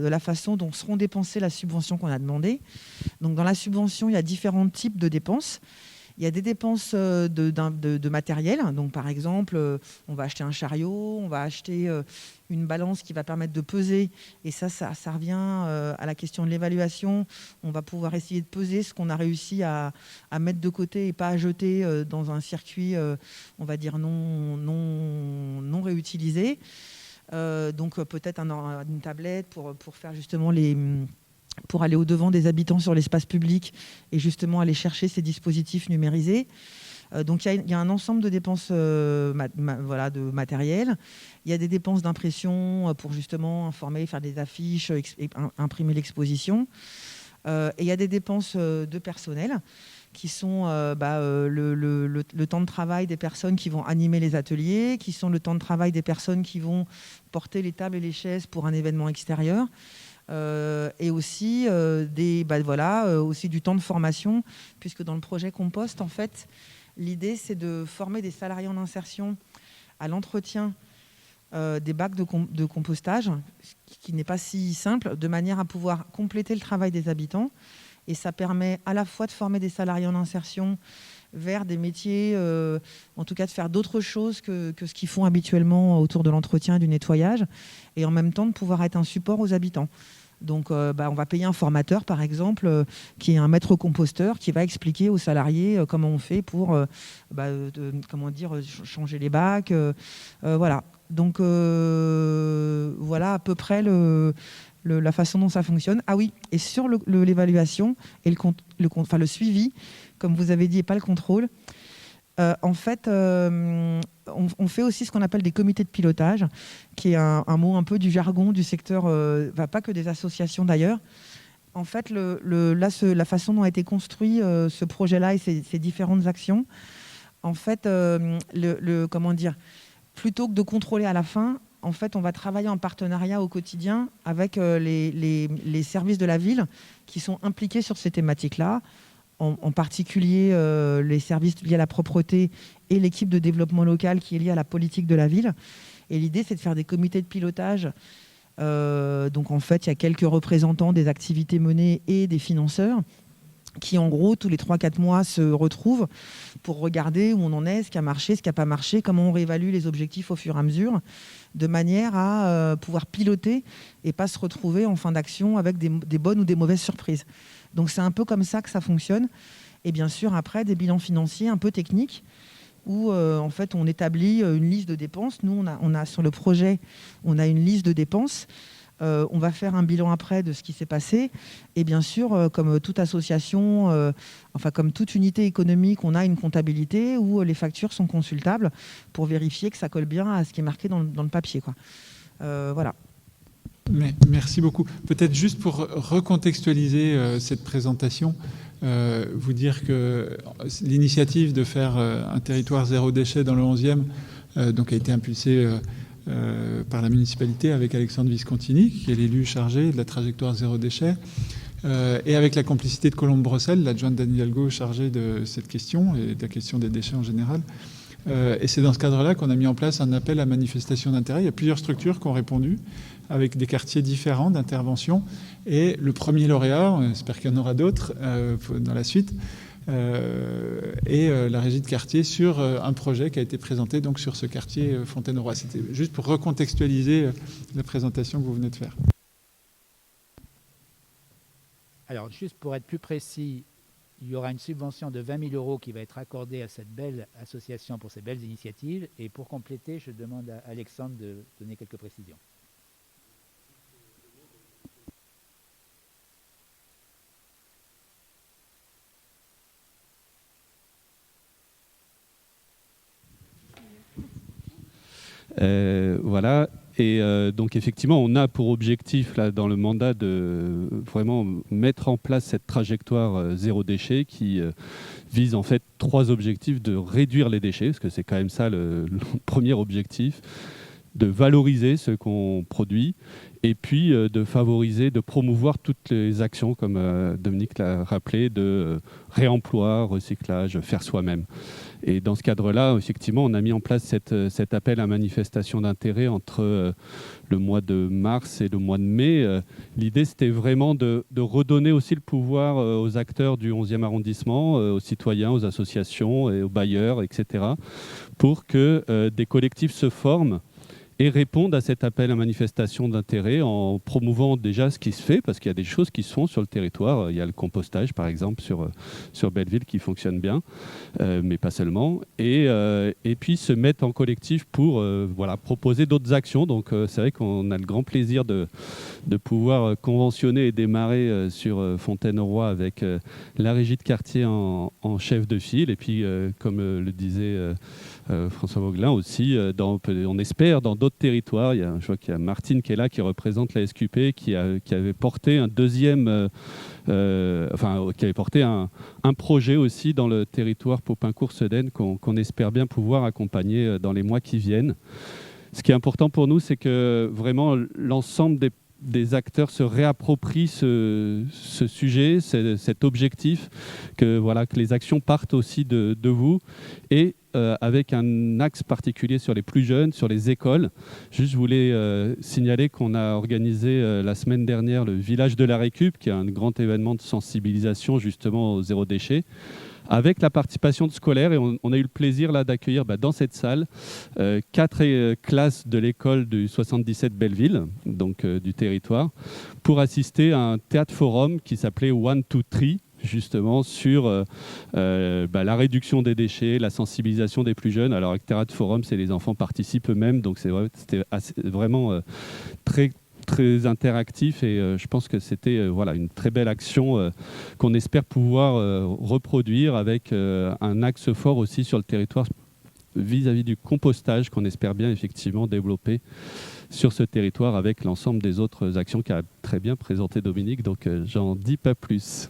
la façon dont seront dépensées la subvention qu'on a demandée, donc dans la subvention, il y a différents types de dépenses. Il y a des dépenses de matériel. Donc, par exemple, on va acheter un chariot, on va acheter une balance qui va permettre de peser. Et ça revient à la question de l'évaluation. On va pouvoir essayer de peser ce qu'on a réussi à mettre de côté et pas à jeter dans un circuit, on va dire, non réutilisé. Donc, peut-être une tablette pour faire justement pour aller au-devant des habitants sur l'espace public et justement aller chercher ces dispositifs numérisés. Donc il y a un ensemble de dépenses de matériel. Il y a des dépenses d'impression pour justement informer, faire des affiches, imprimer l'exposition. Et il y a des dépenses de personnel qui sont le temps de travail des personnes qui vont animer les ateliers, qui sont le temps de travail des personnes qui vont porter les tables et les chaises pour un événement extérieur. Et aussi aussi du temps de formation, puisque dans le projet Compost, en fait, l'idée c'est de former des salariés en insertion à l'entretien des bacs de compostage, qui n'est pas si simple, de manière à pouvoir compléter le travail des habitants. Et ça permet à la fois de former des salariés en insertion vers des métiers, en tout cas de faire d'autres choses que ce qu'ils font habituellement autour de l'entretien et du nettoyage, et en même temps de pouvoir être un support aux habitants. Donc on va payer un formateur, par exemple, qui est un maître composteur, qui va expliquer aux salariés comment on fait pour changer les bacs. Voilà. Donc voilà à peu près la façon dont ça fonctionne. Ah oui, et sur l'évaluation et le suivi, comme vous avez dit, et pas le contrôle, en fait, on fait aussi ce qu'on appelle des comités de pilotage, qui est un mot un peu du jargon du secteur, pas que des associations d'ailleurs. En fait, la façon dont a été construit ce projet-là et ces différentes actions, en fait, plutôt que de contrôler à la fin, en fait, on va travailler en partenariat au quotidien avec les services de la ville qui sont impliqués sur ces thématiques-là, en particulier les services liés à la propreté et l'équipe de développement local qui est liée à la politique de la ville. Et l'idée, c'est de faire des comités de pilotage. Donc, en fait, il y a quelques représentants des activités menées et des financeurs qui, en gros, tous les 3-4 mois, se retrouvent pour regarder où on en est, ce qui a marché, ce qui n'a pas marché, comment on réévalue les objectifs au fur et à mesure, de manière à pouvoir piloter et pas se retrouver en fin d'action avec des bonnes ou des mauvaises surprises. Donc, c'est un peu comme ça que ça fonctionne. Et bien sûr, après, des bilans financiers un peu techniques où, en fait, on établit une liste de dépenses. Nous, on a sur le projet, on a une liste de dépenses On va faire un bilan après de ce qui s'est passé. Et bien sûr, comme toute association, enfin comme toute unité économique, on a une comptabilité où les factures sont consultables pour vérifier que ça colle bien à ce qui est marqué dans le papier, quoi. Voilà. Merci beaucoup. Peut-être juste pour recontextualiser cette présentation, vous dire que l'initiative de faire un territoire zéro déchet dans le 11e donc a été impulsée par la municipalité avec Alexandre Viscontini, qui est l'élu chargé de la trajectoire zéro déchet, et avec la complicité de Colombe Brossel, l'adjointe d'Anne Hidalgo chargée de cette question et de la question des déchets en général. Et c'est dans ce cadre-là qu'on a mis en place un appel à manifestation d'intérêt. Il y a plusieurs structures qui ont répondu avec des quartiers différents d'intervention. Et le premier lauréat, on espère qu'il y en aura d'autres dans la suite, et la régie de quartier sur un projet qui a été présenté donc sur ce quartier Fontaine-au-Roi. C'était juste pour recontextualiser la présentation que vous venez de faire. Alors, juste pour être plus précis, il y aura une subvention de 20 000 € qui va être accordée à cette belle association pour ces belles initiatives. Et pour compléter, je demande à Alexandre de donner quelques précisions. Voilà. Et donc effectivement, on a pour objectif là, dans le mandat de vraiment mettre en place cette trajectoire zéro déchet qui vise en fait 3 objectifs: de réduire les déchets, parce que c'est quand même ça le premier objectif, de valoriser ce qu'on produit, et puis de favoriser, de promouvoir toutes les actions, comme Dominique l'a rappelé, de réemploi, recyclage, faire soi-même. Et dans ce cadre-là, effectivement, on a mis en place cet appel à manifestation d'intérêt entre le mois de mars et le mois de mai. L'idée, c'était vraiment de redonner aussi le pouvoir aux acteurs du 11e arrondissement, aux citoyens, aux associations et aux bailleurs, etc., pour que des collectifs se forment et répondent à cet appel à manifestation d'intérêt en promouvant déjà ce qui se fait, parce qu'il y a des choses qui se font sur le territoire. Il y a le compostage, par exemple, sur Belleville qui fonctionne bien, mais pas seulement. Et puis se mettre en collectif pour voilà, proposer d'autres actions. Donc c'est vrai qu'on a le grand plaisir de pouvoir conventionner et démarrer sur Fontaine-au-Roi avec la régie de quartier en chef de file. Et puis, comme le disait François Vaugelin aussi, on espère dans d'autres territoires. Je vois qu'il y a Martine qui est là, qui représente la SQP, qui avait porté un deuxième, qui avait porté un projet aussi dans le territoire Popincourt-Sedaine qu'on espère bien pouvoir accompagner dans les mois qui viennent. Ce qui est important pour nous, c'est que vraiment l'ensemble des acteurs se réapproprient ce sujet, cet objectif, que les actions partent aussi de vous, et avec un axe particulier sur les plus jeunes, sur les écoles. Juste, je voulais signaler qu'on a organisé la semaine dernière le Village de la Récup, qui est un grand événement de sensibilisation justement au zéro déchet, avec la participation de scolaires. Et on a eu le plaisir là d'accueillir dans cette salle 4 classes de l'école du 77 Belleville, donc du territoire, pour assister à un théâtre forum qui s'appelait 1, 2, 3, justement sur la réduction des déchets, la sensibilisation des plus jeunes. Alors avec théâtre forum, c'est les enfants participent eux-mêmes, donc c'était vraiment très interactif, et je pense que c'était une très belle action qu'on espère pouvoir reproduire avec un axe fort aussi sur le territoire vis-à-vis du compostage qu'on espère bien effectivement développer sur ce territoire avec l'ensemble des autres actions qu'a très bien présenté Dominique. Donc j'en dis pas plus.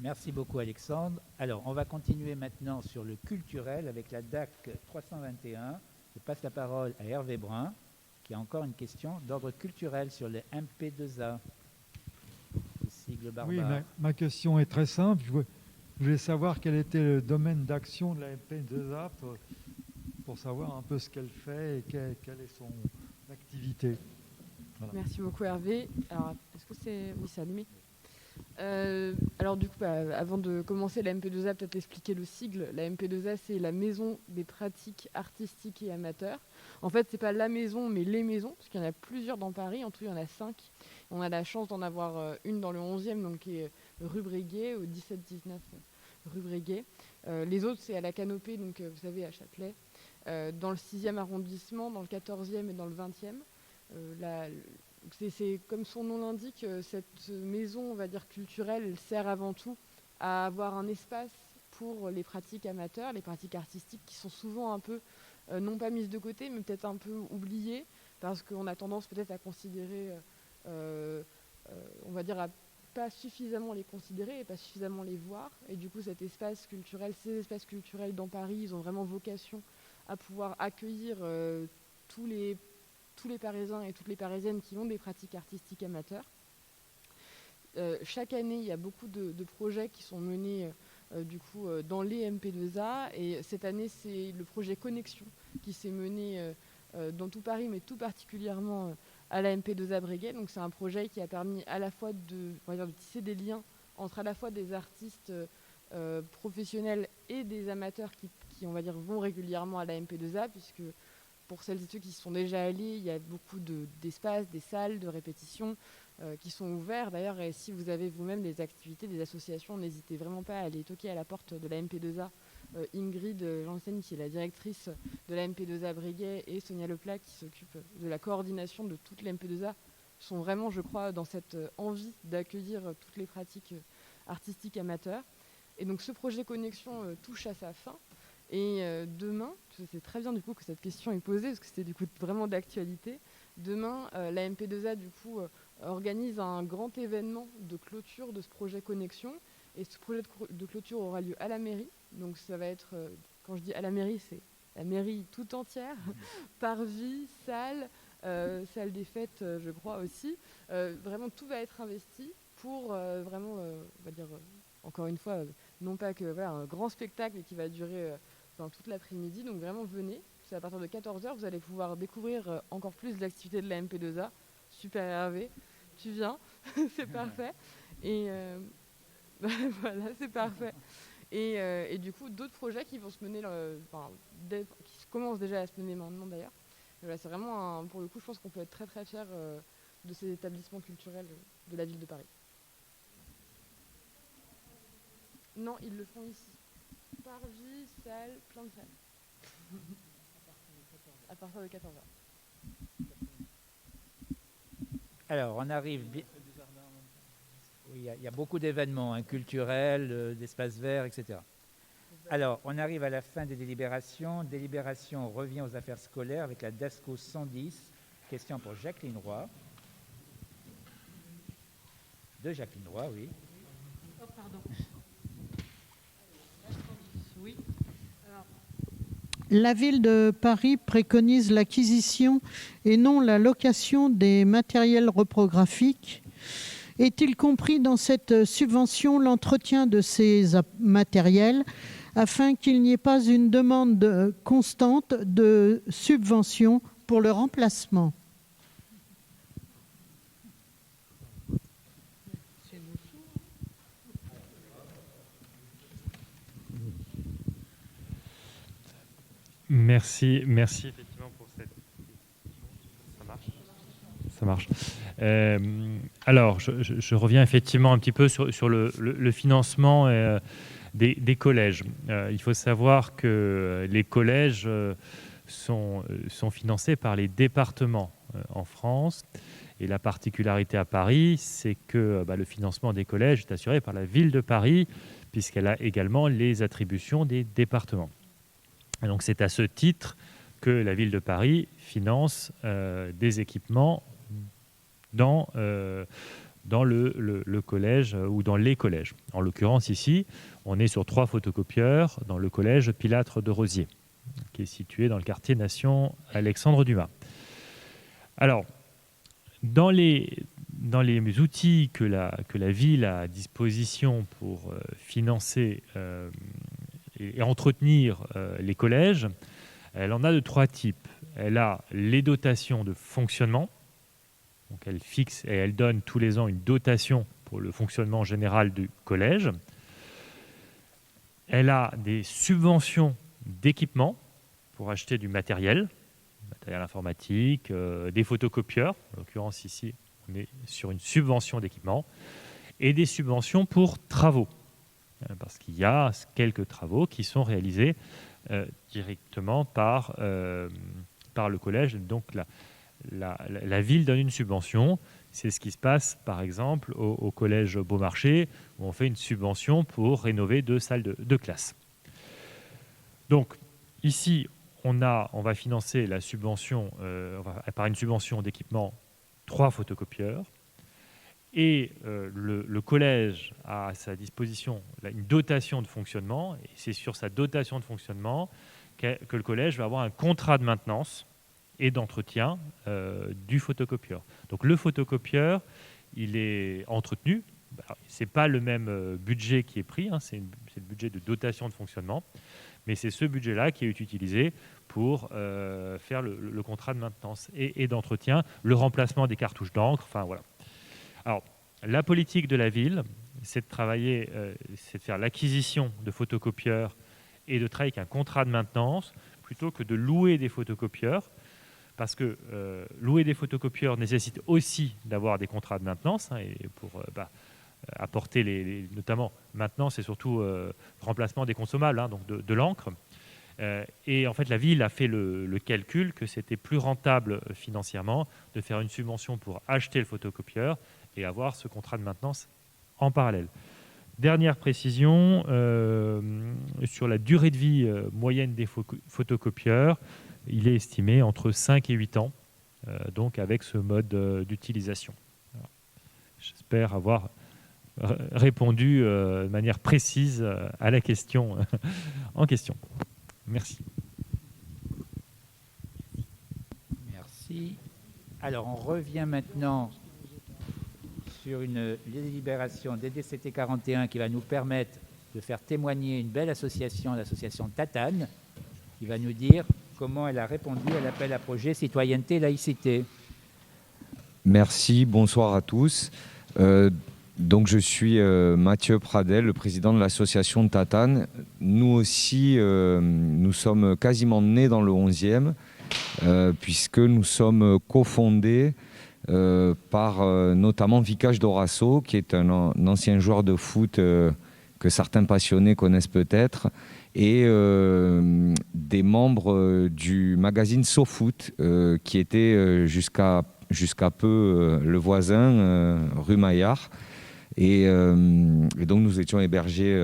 Merci beaucoup Alexandre. Alors on va continuer maintenant sur le culturel avec la DAC 321. Je passe la parole à Hervé Brun, qui a encore une question d'ordre culturel sur les MP2A. Le sigle barbare. Oui, ma question est très simple. Je voulais savoir quel était le domaine d'action de la MP2A pour savoir un peu ce qu'elle fait et quelle est son activité. Voilà. Merci beaucoup Hervé. Alors, est-ce que c'est... Oui, c'est allumé. Alors du coup, avant de commencer la MP2A, peut-être expliquer le sigle. La MP2A, c'est la Maison des pratiques artistiques et amateurs. En fait, c'est pas la maison, mais les maisons, parce qu'il y en a plusieurs dans Paris. En tout, il y en a 5. On a la chance d'en avoir une dans le 11e, donc qui est rue Breguet, au 17-19 rue Breguet. Les autres, c'est à la Canopée, donc vous savez, à Châtelet, dans le 6e arrondissement, dans le 14e et dans le 20e. Donc c'est comme son nom l'indique, cette maison, on va dire culturelle, elle sert avant tout à avoir un espace pour les pratiques amateurs, les pratiques artistiques qui sont souvent un peu, non pas mises de côté, mais peut-être un peu oubliées, parce qu'on a tendance peut-être à considérer, on va dire, à pas suffisamment les considérer et pas suffisamment les voir. Et du coup, cet espace culturel, ces espaces culturels dans Paris, ils ont vraiment vocation à pouvoir accueillir tous les Parisiens et toutes les Parisiennes qui ont des pratiques artistiques amateurs. Chaque année, il y a beaucoup de projets qui sont menés dans les MP2A. Et cette année, c'est le projet Connexion qui s'est mené dans tout Paris, mais tout particulièrement à la MP2A Breguet. Donc c'est un projet qui a permis à la fois de tisser des liens entre à la fois des artistes professionnels et des amateurs qui on va dire, vont régulièrement à la MP2A, puisque pour celles et ceux qui y sont déjà allés, il y a beaucoup d'espaces, des salles de répétition qui sont ouverts. D'ailleurs, et si vous avez vous-même des activités, des associations, n'hésitez vraiment pas à aller toquer à la porte de la MP2A. Ingrid Janssen, qui est la directrice de la MP2A Breguet, et Sonia Leplat, qui s'occupe de la coordination de toute la MP2A, sont vraiment, je crois, dans cette envie d'accueillir toutes les pratiques artistiques amateurs. Et donc ce projet Connexion touche à sa fin. Et demain, c'est très bien du coup que cette question est posée, parce que c'était du coup vraiment d'actualité. Demain, la MP2A du coup organise un grand événement de clôture de ce projet Connexion. Et ce projet de clôture aura lieu à la mairie. Donc ça va être, quand je dis à la mairie, c'est la mairie tout entière, parvis, salle, salle des fêtes, je crois aussi. Vraiment, tout va être investi pour vraiment, on va dire, encore une fois, non pas que voilà, un grand spectacle qui va durer toute l'après-midi. Donc vraiment, venez. C'est à partir de 14h, vous allez pouvoir découvrir encore plus de l'activité de la MP2A. Super Hervé, tu viens, c'est parfait. Et voilà, c'est parfait. Et du coup, d'autres projets qui vont se mener, qui commencent déjà à se mener maintenant d'ailleurs. Voilà, c'est vraiment, pour le coup, je pense qu'on peut être très très fiers de ces établissements culturels de la ville de Paris. Non, ils le font ici. Parvis, salle, plein de salles. À partir de 14h. Alors, on arrive... Oui, il y a beaucoup d'événements culturels, d'espaces verts, etc. Alors, on arrive à la fin des délibérations. Délibération revient aux affaires scolaires avec la DESCO 110. Question pour Jacqueline Roy. De Jacqueline Roy, oui. Oh, pardon. Oui. Alors, la ville de Paris préconise l'acquisition et non la location des matériels reprographiques. Est-il compris dans cette subvention l'entretien de ces matériels afin qu'il n'y ait pas une demande constante de subvention pour le remplacement? Merci effectivement pour cette... Ça marche. Alors, je reviens effectivement un petit peu sur le financement des collèges. Il faut savoir que les collèges sont financés par les départements en France. Et la particularité à Paris, c'est que le financement des collèges est assuré par la ville de Paris, puisqu'elle a également les attributions des départements. Et donc c'est à ce titre que la ville de Paris finance des équipements dans le collège ou dans les collèges. En l'occurrence ici, on est sur 3 photocopieurs dans le collège Pilâtre de Rosiers, qui est situé dans le quartier Nation Alexandre Dumas. Alors, dans les outils que la ville a à disposition pour financer et entretenir les collèges, elle en a de 3 types. Elle a les dotations de fonctionnement. Donc elle fixe et elle donne tous les ans une dotation pour le fonctionnement général du collège. Elle a des subventions d'équipement pour acheter du matériel informatique, des photocopieurs. En l'occurrence ici, on est sur une subvention d'équipement. Et des subventions pour travaux. Parce qu'il y a quelques travaux qui sont réalisés directement par le collège. Donc la ville donne une subvention. C'est ce qui se passe, par exemple, au collège Beaumarchais, où on fait une subvention pour rénover 2 salles de classe. Donc, ici, on va financer la subvention, par une subvention d'équipement, 3 photocopieurs. Et le collège a à sa disposition une dotation de fonctionnement. Et c'est sur sa dotation de fonctionnement que le collège va avoir un contrat de maintenance et d'entretien du photocopieur. Donc le photocopieur, il est entretenu. Ce n'est pas le même budget qui est pris, hein, c'est le budget de dotation de fonctionnement, mais c'est ce budget-là qui est utilisé pour faire le contrat de maintenance et d'entretien, le remplacement des cartouches d'encre, enfin voilà. Alors, la politique de la ville, c'est de travailler, c'est de faire l'acquisition de photocopieurs et de travailler avec un contrat de maintenance plutôt que de louer des photocopieurs, parce que louer des photocopieurs nécessite aussi d'avoir des contrats de maintenance, hein, et pour apporter notamment maintenance et surtout remplacement des consommables, hein, donc de l'encre. Et en fait, la ville a fait le calcul que c'était plus rentable financièrement de faire une subvention pour acheter le photocopieur et avoir ce contrat de maintenance en parallèle. Dernière précision, sur la durée de vie moyenne des photocopieurs, il est estimé entre 5 et 8 ans, donc avec ce mode d'utilisation. J'espère avoir répondu de manière précise à la question en question. Merci. Merci. Alors, on revient maintenant sur une délibération DDCT 41 qui va nous permettre de faire témoigner une belle association, l'association Tatane, qui va nous dire comment elle a répondu à l'appel à projet Citoyenneté et Laïcité. Merci, bonsoir à tous. Donc je suis Mathieu Pradel, le président de l'association Tatane. Nous aussi, nous sommes quasiment nés dans le 11e, puisque nous sommes cofondés par notamment Vicage Dorasso, qui est un ancien joueur de foot que certains passionnés connaissent peut-être, et des membres du magazine SoFoot, qui était jusqu'à peu le voisin, rue Maillard. Et donc nous étions hébergés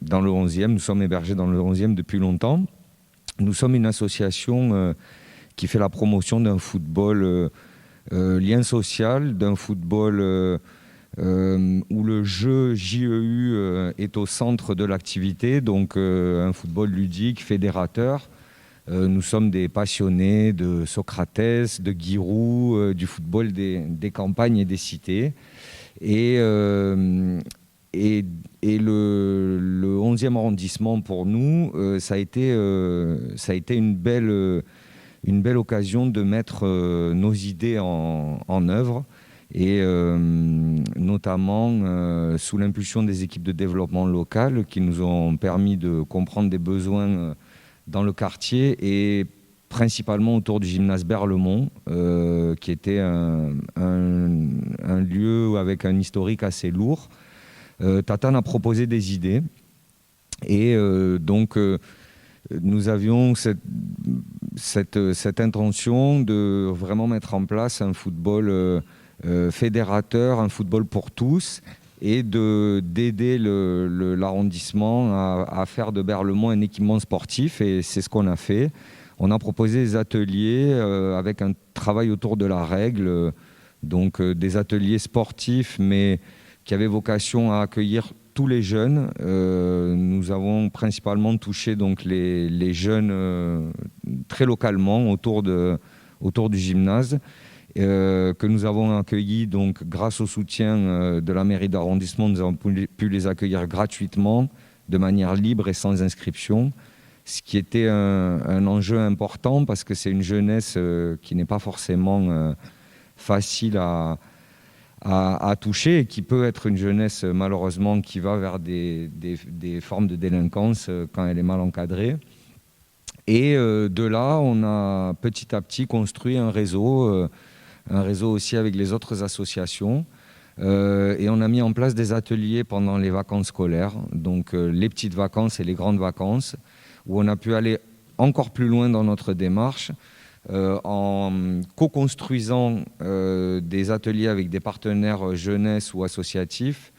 dans le 11e, nous sommes hébergés dans le 11e depuis longtemps. Nous sommes une association qui fait la promotion d'un football lien social, d'un football où le jeu JEU est au centre de l'activité, donc un football ludique, fédérateur. Nous sommes des passionnés de Socrates, de Giroud, du football des campagnes et des cités. Et le 11e arrondissement, pour nous, ça a été une belle occasion de mettre nos idées en œuvre, et notamment sous l'impulsion des équipes de développement local qui nous ont permis de comprendre des besoins dans le quartier, et principalement autour du gymnase Berlemont, qui était un lieu avec un historique assez lourd. Tatane a proposé des idées, et donc nous avions cette intention de vraiment mettre en place un football fédérateur, un football pour tous, et d'aider l'arrondissement à faire de Berlemont un équipement sportif, et c'est ce qu'on a fait. On a proposé des ateliers avec un travail autour de la règle, donc des ateliers sportifs, mais qui avaient vocation à accueillir tous les jeunes. Nous avons principalement touché donc les jeunes très localement autour du gymnase, que nous avons accueillis donc grâce au soutien de la mairie d'arrondissement. Nous avons pu les accueillir gratuitement, de manière libre et sans inscription, ce qui était un enjeu important, parce que c'est une jeunesse qui n'est pas forcément facile à toucher, et qui peut être une jeunesse malheureusement qui va vers des formes de délinquance quand elle est mal encadrée. Et de là, on a petit à petit construit un réseau aussi avec les autres associations, et on a mis en place des ateliers pendant les vacances scolaires, donc les petites vacances et les grandes vacances, où on a pu aller encore plus loin dans notre démarche, en co-construisant des ateliers avec des partenaires jeunesse ou associatifs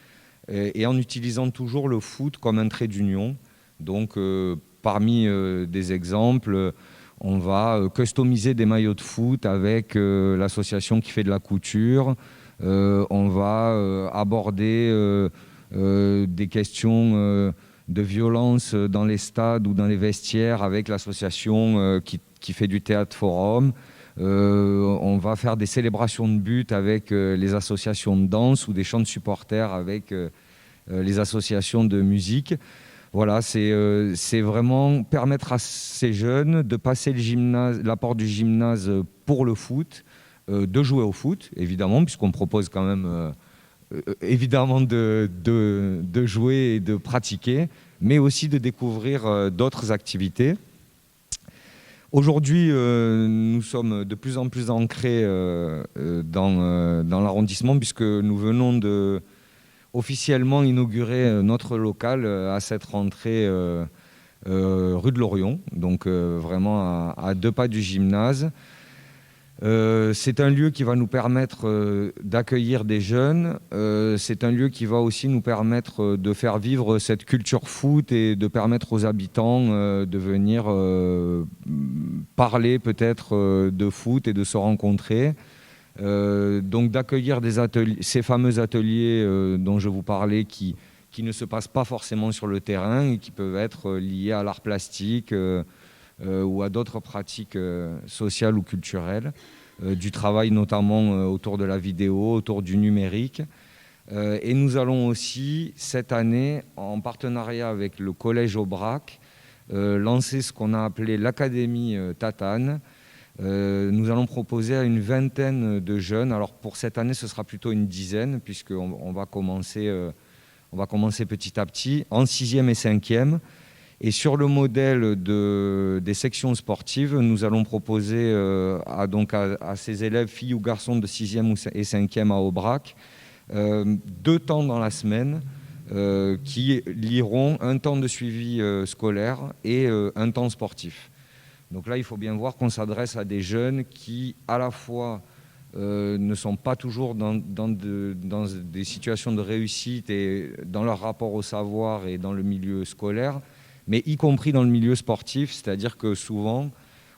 et en utilisant toujours le foot comme un trait d'union. Donc, parmi des exemples, on va customiser des maillots de foot avec l'association qui fait de la couture. On va aborder des questions de violence dans les stades ou dans les vestiaires avec l'association qui fait du théâtre forum. On va faire des célébrations de buts avec les associations de danse ou des chants de supporters avec les associations de musique. Voilà, c'est vraiment permettre à ces jeunes de passer la porte du gymnase pour le foot, de jouer au foot, évidemment, puisqu'on propose quand même évidemment de jouer et de pratiquer, mais aussi de découvrir d'autres activités. Aujourd'hui, nous sommes de plus en plus ancrés dans l'arrondissement, puisque nous venons officiellement inaugurer notre local à cette rentrée rue de l'Orion, donc vraiment à 2 pas du gymnase. C'est un lieu qui va nous permettre d'accueillir des jeunes. C'est un lieu qui va aussi nous permettre de faire vivre cette culture foot et de permettre aux habitants de venir parler peut-être de foot et de se rencontrer. Donc d'accueillir ces fameux ateliers dont je vous parlais qui ne se passent pas forcément sur le terrain et qui peuvent être liés à l'art plastique ou à d'autres pratiques sociales ou culturelles, du travail notamment autour de la vidéo, autour du numérique. Et nous allons aussi, cette année, en partenariat avec le Collège Aubrac, lancer ce qu'on a appelé l'Académie Tatane. Nous allons proposer à une vingtaine de jeunes, alors pour cette année ce sera plutôt une dizaine, puisqu'on va commencer petit à petit, en 6e et 5e. Et sur le modèle des sections sportives, nous allons proposer à ces élèves, filles ou garçons de 6e et 5e à Aubrac, 2 temps dans la semaine qui lieront un temps de suivi scolaire et un temps sportif. Donc là, il faut bien voir qu'on s'adresse à des jeunes qui, à la fois, ne sont pas toujours dans des situations de réussite et dans leur rapport au savoir et dans le milieu scolaire, mais y compris dans le milieu sportif, c'est-à-dire que souvent,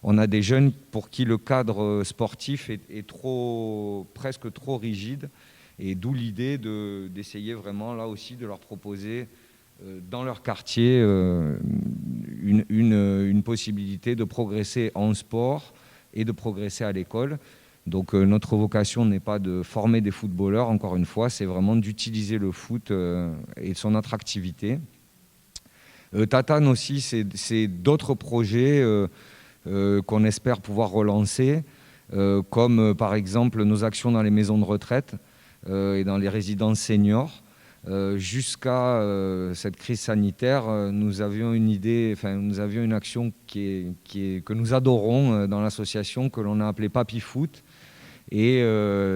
on a des jeunes pour qui le cadre sportif est presque trop rigide, et d'où l'idée d'essayer vraiment, là aussi, de leur proposer dans leur quartier une possibilité de progresser en sport et de progresser à l'école. Donc notre vocation n'est pas de former des footballeurs, encore une fois, c'est vraiment d'utiliser le foot et son attractivité. Tatane aussi, c'est d'autres projets qu'on espère pouvoir relancer, comme par exemple nos actions dans les maisons de retraite et dans les résidences seniors. Jusqu'à cette crise sanitaire, nous avions une action que nous adorons dans l'association, que l'on a appelée Papy Foot. Et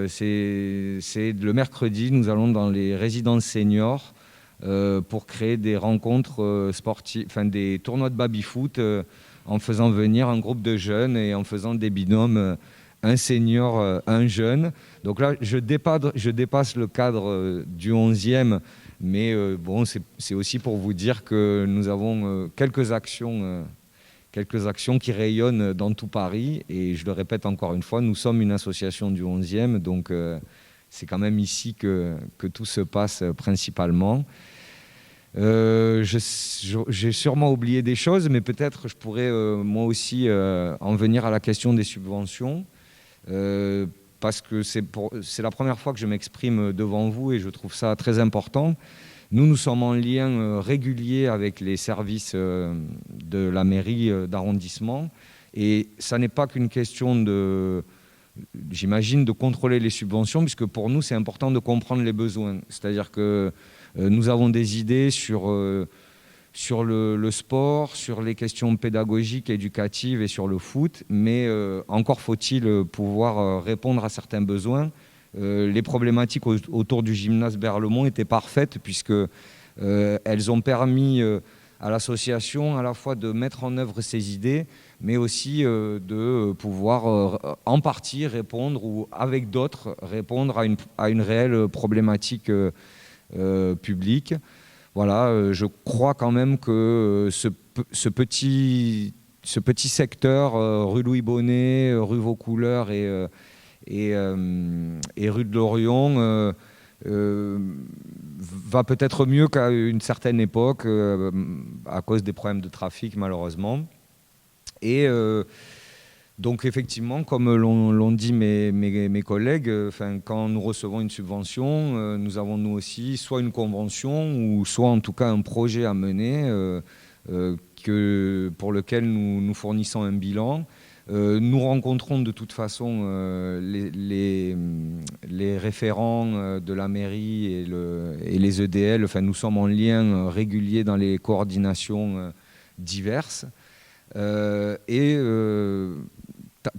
c'est le mercredi, nous allons dans les résidences seniors pour créer des rencontres sportives, des tournois de baby-foot en faisant venir un groupe de jeunes et en faisant des binômes, un senior, un jeune. Donc là, je dépasse le cadre du 11e, mais bon, c'est aussi pour vous dire que nous avons quelques actions qui rayonnent dans tout Paris. Et je le répète encore une fois, nous sommes une association du 11e, donc c'est quand même ici que tout se passe principalement. J'ai sûrement oublié des choses, mais peut-être je pourrais moi aussi en venir à la question des subventions. Parce que c'est la première fois que je m'exprime devant vous et je trouve ça très important. Nous sommes en lien régulier avec les services de la mairie d'arrondissement et ça n'est pas qu'une question j'imagine, de contrôler les subventions, puisque pour nous, c'est important de comprendre les besoins. C'est-à-dire que nous avons des idées sur le sport, sur les questions pédagogiques, éducatives et sur le foot, mais encore faut-il pouvoir répondre à certains besoins. Les problématiques autour du gymnase Berlemont étaient parfaites, puisqu'elles ont permis à l'association à la fois de mettre en œuvre ses idées, mais aussi de pouvoir en partie répondre ou avec d'autres répondre à une réelle problématique publique. Voilà, je crois quand même que ce petit secteur, rue Louis Bonnet, rue Vaucouleurs et rue de l'Orion, va peut-être mieux qu'à une certaine époque, à cause des problèmes de trafic malheureusement. Et donc effectivement, comme l'ont dit mes collègues, quand nous recevons une subvention, nous avons nous aussi soit une convention ou soit en tout cas un projet à mener pour lequel nous fournissons un bilan. Nous rencontrons de toute façon les référents de la mairie et les EDL. Enfin, nous sommes en lien régulier dans les coordinations diverses.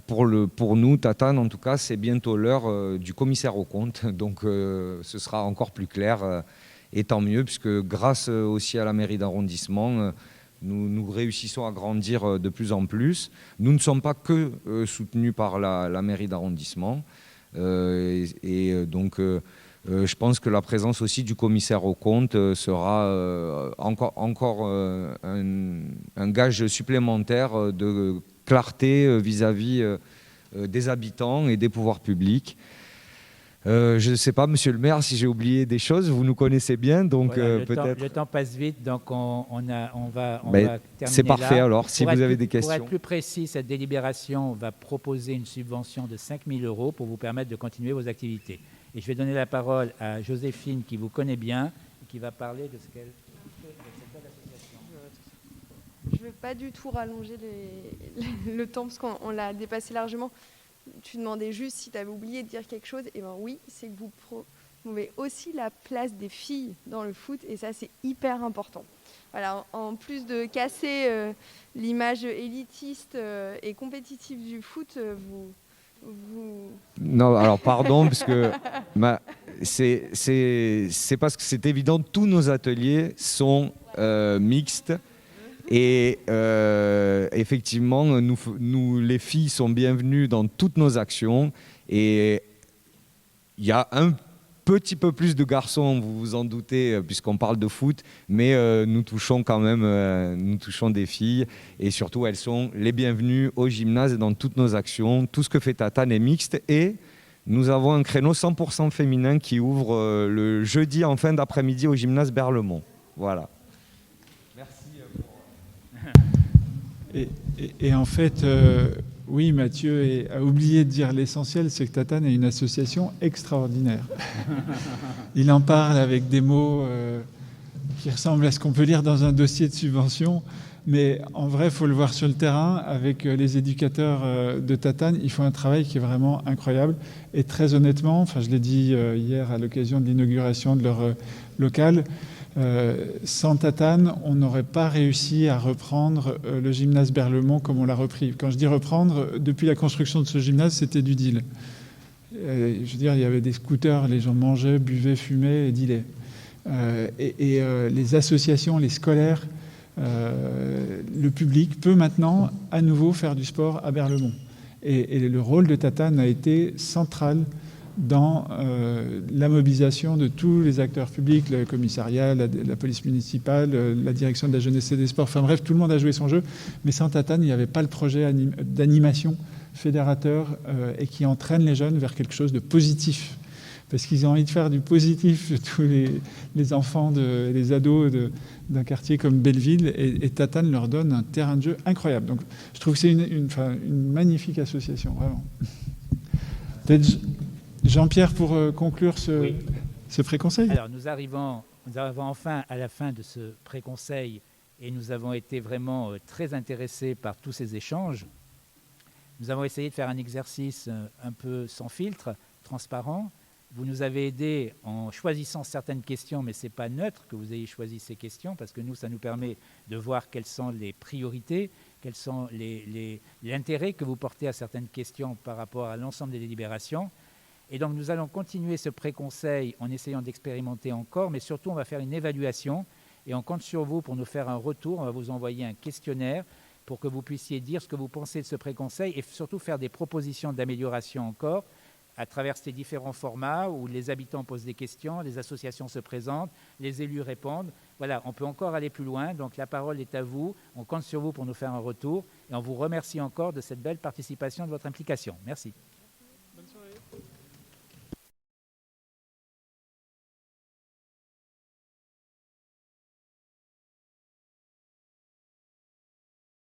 Pour nous, Tatane, en tout cas, c'est bientôt l'heure du commissaire aux comptes. Donc, ce sera encore plus clair. Et tant mieux, puisque grâce aussi à la mairie d'arrondissement, nous réussissons à grandir de plus en plus. Nous ne sommes pas que soutenus par la mairie d'arrondissement. Donc, je pense que la présence aussi du commissaire aux comptes sera encore un gage supplémentaire de clarté vis-à-vis des habitants et des pouvoirs publics. Je ne sais pas, monsieur le maire, si j'ai oublié des choses, vous nous connaissez bien, donc voilà, peut-être... Le temps passe vite, donc on va terminer. C'est parfait là. alors, si vous avez des questions. Pour être plus précis, cette délibération va proposer une subvention de 5 000 € pour vous permettre de continuer vos activités. Et je vais donner la parole à Joséphine, qui vous connaît bien, et qui va parler de ce qu'elle fait avec cette belle association. Je ne veux pas du tout rallonger le temps, parce qu'on l'a dépassé largement. Tu demandais juste si tu avais oublié de dire quelque chose. Et bien oui, c'est que vous promouvez aussi la place des filles dans le foot, et ça c'est hyper important. Voilà, en plus de casser l'image élitiste et compétitive du foot, vous... Non, alors pardon, parce que c'est parce que c'est évident, tous nos ateliers sont mixtes. Et effectivement, nous, les filles, sont bienvenues dans toutes nos actions. Et il y a un petit peu plus de garçons, vous vous en doutez, puisqu'on parle de foot, mais nous touchons quand même des filles. Et surtout, elles sont les bienvenues au gymnase et dans toutes nos actions. Tout ce que fait Tatane est mixte. Et nous avons un créneau 100% féminin qui ouvre le jeudi en fin d'après-midi au gymnase Berlemont. Voilà. Et en fait, oui, Mathieu a oublié de dire l'essentiel, c'est que Tatane est une association extraordinaire. Il en parle avec des mots qui ressemblent à ce qu'on peut lire dans un dossier de subvention, mais en vrai, il faut le voir sur le terrain avec les éducateurs de Tatane. Ils font un travail qui est vraiment incroyable. Et très honnêtement, enfin, je l'ai dit hier à l'occasion de l'inauguration de leur local, sans Tatane, on n'aurait pas réussi à reprendre le gymnase Berlemont comme on l'a repris. Quand je dis reprendre, depuis la construction de ce gymnase, c'était du deal. Je veux dire, il y avait des scooters, les gens mangeaient, buvaient, fumaient et dealaient. Les associations, les scolaires, le public peut maintenant à nouveau faire du sport à Berlemont. Et le rôle de Tatane a été central dans la mobilisation de tous les acteurs publics, le commissariat, la police municipale, la direction de la jeunesse et des sports. Enfin bref, tout le monde a joué son jeu. Mais sans Tatane, il n'y avait pas le projet d'animation fédérateur et qui entraîne les jeunes vers quelque chose de positif. Parce qu'ils ont envie de faire du positif, tous les enfants, les ados d'un quartier comme Belleville. Et Tatane leur donne un terrain de jeu incroyable. Donc je trouve que c'est une magnifique association, vraiment. Peut-être Jean-Pierre, pour conclure ce pré-conseil. Alors, nous arrivons enfin à la fin de ce pré-conseil et nous avons été vraiment très intéressés par tous ces échanges. Nous avons essayé de faire un exercice un peu sans filtre, transparent. Vous nous avez aidés en choisissant certaines questions, mais ce n'est pas neutre que vous ayez choisi ces questions, parce que nous, ça nous permet de voir quelles sont les priorités, quels sont l'intérêt que vous portez à certaines questions par rapport à l'ensemble des délibérations. Et donc, nous allons continuer ce pré-conseil en essayant d'expérimenter encore, mais surtout, on va faire une évaluation et on compte sur vous pour nous faire un retour. On va vous envoyer un questionnaire pour que vous puissiez dire ce que vous pensez de ce préconseil et surtout faire des propositions d'amélioration encore à travers ces différents formats où les habitants posent des questions, les associations se présentent, les élus répondent. Voilà, on peut encore aller plus loin, donc la parole est à vous. On compte sur vous pour nous faire un retour et on vous remercie encore de cette belle participation, de votre implication. Merci.